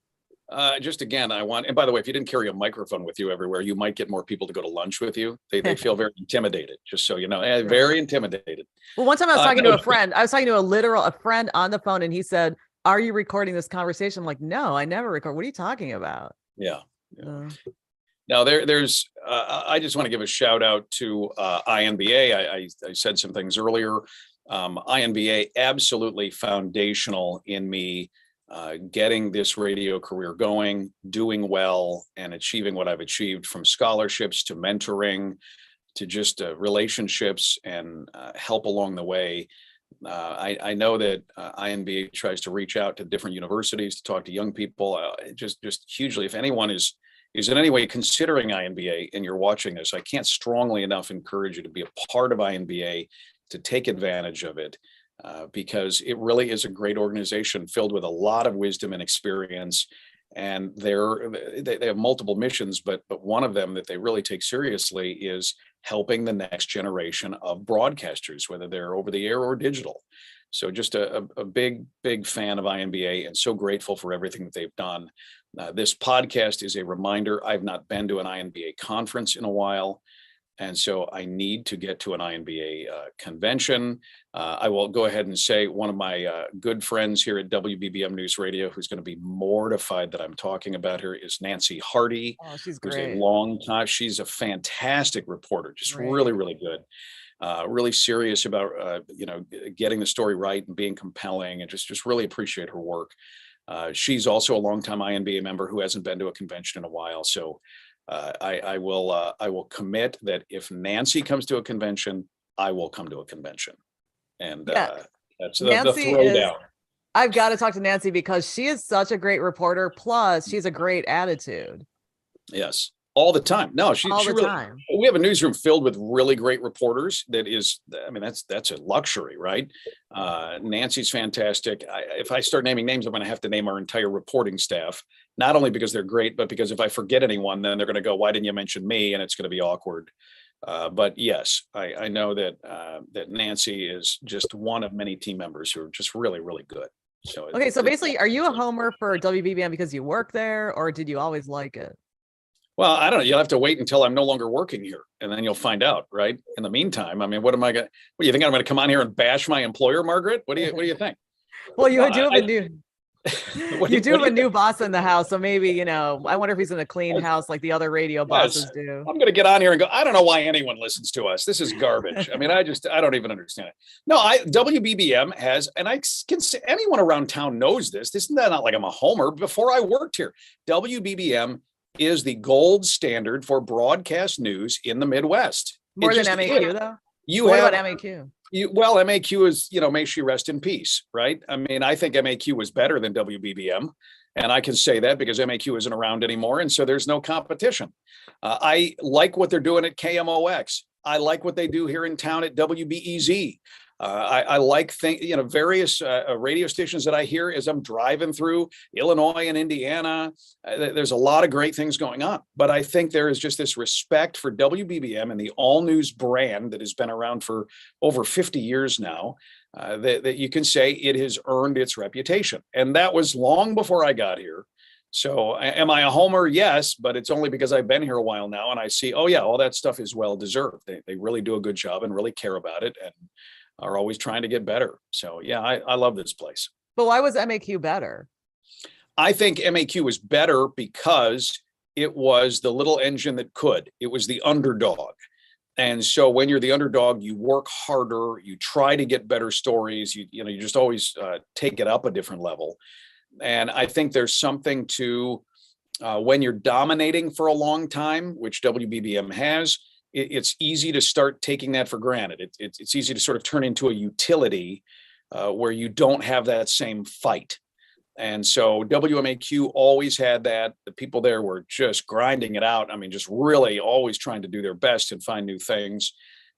Just again, and by the way, if you didn't carry a microphone with you everywhere, you might get more people to go to lunch with you. They feel very intimidated, just so you know, very intimidated. Well, one time I was talking to a friend, I was talking to a friend on the phone, and he said, "Are you recording this conversation?" I'm like, no, I never record. What are you talking about? Yeah. Uh, Now there's I just want to give a shout out to INBA. I said some things earlier. INBA absolutely foundational in me getting this radio career going, doing well, and achieving what I've achieved, from scholarships to mentoring to just relationships and help along the way. I know that INBA tries to reach out to different universities to talk to young people. Just hugely, if anyone is in any way considering INBA and you're watching this, I can't strongly enough encourage you to be a part of INBA, to take advantage of it, because it really is a great organization filled with a lot of wisdom and experience. And they have multiple missions, but one of them that they really take seriously is helping the next generation of broadcasters, whether they're over the air or digital. So just a big fan of INBA, and so grateful for everything that they've done. This podcast is a reminder. I've not been to an INBA conference in a while, and so I need to get to an INBA convention. I will go ahead and say one of my good friends here at WBBM News Radio, who's going to be mortified that I'm talking about her, is Nancy Hardy. oh, she's Who's great. a long time. She's a fantastic reporter, just really, really good. Really serious about getting the story right and being compelling, and just really appreciate her work. She's also a longtime INBA member who hasn't been to a convention in a while. So I will commit that if Nancy comes to a convention, I will come to a convention. And that's the throwdown. I've got to talk to Nancy because she is such a great reporter. Plus, she's a great attitude. Yes. All the time. No, she really, time. We have a newsroom filled with really great reporters. That's a luxury, right? Nancy's fantastic. If I start naming names, I'm going to have to name our entire reporting staff, not only because they're great, but because if I forget anyone, then they're going to go, why didn't you mention me? And it's going to be awkward. But yes, I know that Nancy is just one of many team members who are just really, really good. So okay. So basically, are you a homer for WBBM because you work there, or did you always like it? Well, I don't know. You'll have to wait until I'm no longer working here, and then you'll find out, right? In the meantime, what am I going? What do you think? I'm going to come on here and bash my employer, Margaret? What do you think? Well, you do have a new. You do have a new boss in the house, so maybe I wonder if he's in a clean house like the other radio bosses do. I'm going to get on here and go, I don't know why anyone listens to us. This is garbage. I don't even understand it. No, WBBM has, and I can say anyone around town knows this. This is not like I'm a homer. Before I worked here, WBBM is the gold standard for broadcast news in the Midwest. More than MAQ, though? What about MAQ? MAQ is, may she rest in peace, right? I think MAQ was better than WBBM, and I can say that because MAQ isn't around anymore, and so there's no competition. I like what they're doing at KMOX. I like what they do here in town at WBEZ. I like various radio stations that I hear as I'm driving through Illinois and Indiana. There's a lot of great things going on, but I think there is just this respect for WBBM and the all news brand that has been around for over 50 years now, that you can say it has earned its reputation. And that was long before I got here. So am I a homer? Yes, but it's only because I've been here a while now and I see, oh yeah, all that stuff is well deserved. They really do a good job and really care about it, and are always trying to get better. So yeah, I love this place. But why was MAQ better? I think MAQ was better because it was the little engine that could. It was the underdog. And so when you're the underdog, you work harder, you try to get better stories, you just always take it up a different level. And I think there's something to when you're dominating for a long time, which WBBM has, it's easy to start taking that for granted. It's easy to sort of turn into a utility where you don't have that same fight. And so WMAQ always had that. The people there were just grinding it out. Just really always trying to do their best and find new things.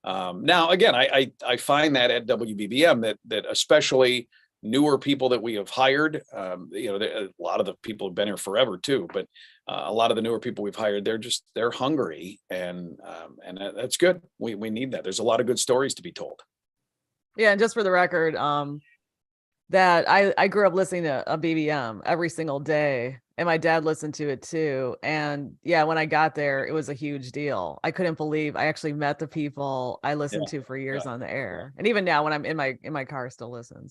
Now, again, I find that at WBBM that especially newer people that we have hired, a lot of the people have been here forever too, but a lot of the newer people we've hired, they're hungry, and that's good. We need that. There's a lot of good stories to be told. Yeah. And just for the record, that I grew up listening to a BBM every single day, and my dad listened to it too. And yeah, when I got there, it was a huge deal. I couldn't believe I actually met the people I listened to for years on the air. And even now when I'm in my car, I still listen.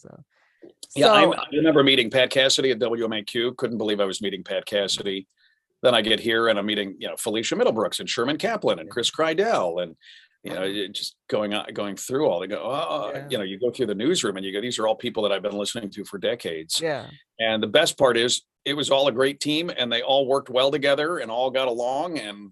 I remember meeting Pat Cassidy at WMAQ. Couldn't believe I was meeting Pat Cassidy. then I get here and I'm meeting, Felicia Middlebrooks and Sherman Kaplan and Chris Kreidel and, just going through all, they go, you go through the newsroom and you go, these are all people that I've been listening to for decades. Yeah. And the best part is it was all a great team and they all worked well together and all got along. And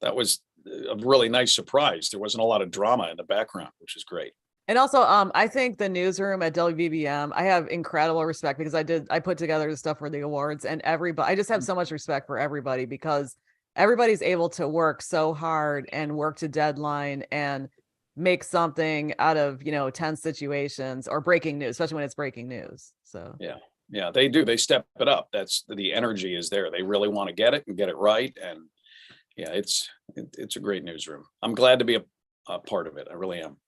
that was a really nice surprise. There wasn't a lot of drama in the background, which is great. And also, I think the newsroom at WBBM, I have incredible respect because I put together the stuff for the awards and I just have so much respect for everybody because everybody's able to work so hard and work to deadline and make something out of, tense situations or breaking news, especially when it's breaking news. So, yeah, they do. They step it up. That's the energy is there. They really want to get it and get it right. And yeah, it's a great newsroom. I'm glad to be a part of it. I really am.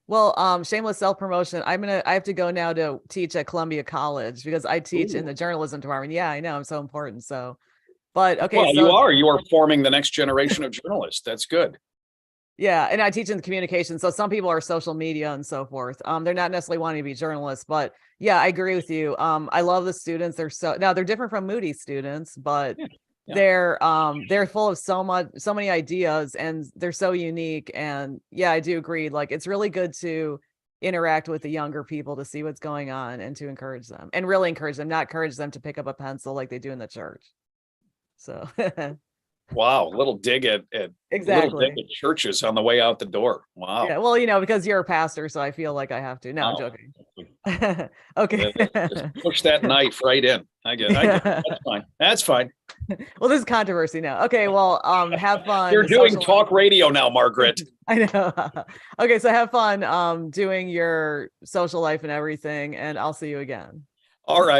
Well, shameless self-promotion. I have to go now to teach at Columbia College because I teach in the journalism department. Yeah, I know. I'm so important. So, but okay. Well, you are forming the next generation of journalists. That's good. Yeah. And I teach in communication. So some people are social media and so forth. They're not necessarily wanting to be journalists, but yeah, I agree with you. I love the students. They're different from Moody students, but they're full of so many ideas and they're so unique. And yeah, I do agree. Like it's really good to interact with the younger people to see what's going on and to encourage them and really encourage them, not encourage them to pick up a pencil like they do in the church. So wow, little dig at churches on the way out the door. Wow. Yeah, well, because you're a pastor, so I feel like I have to. No, I'm joking. Okay. Just push that knife right in. I get it. That's fine. Well, this is controversy now. Okay, well, have fun. You're doing talk radio now, Margaret. I know. Okay, so have fun doing your social life and everything, and I'll see you again. All right.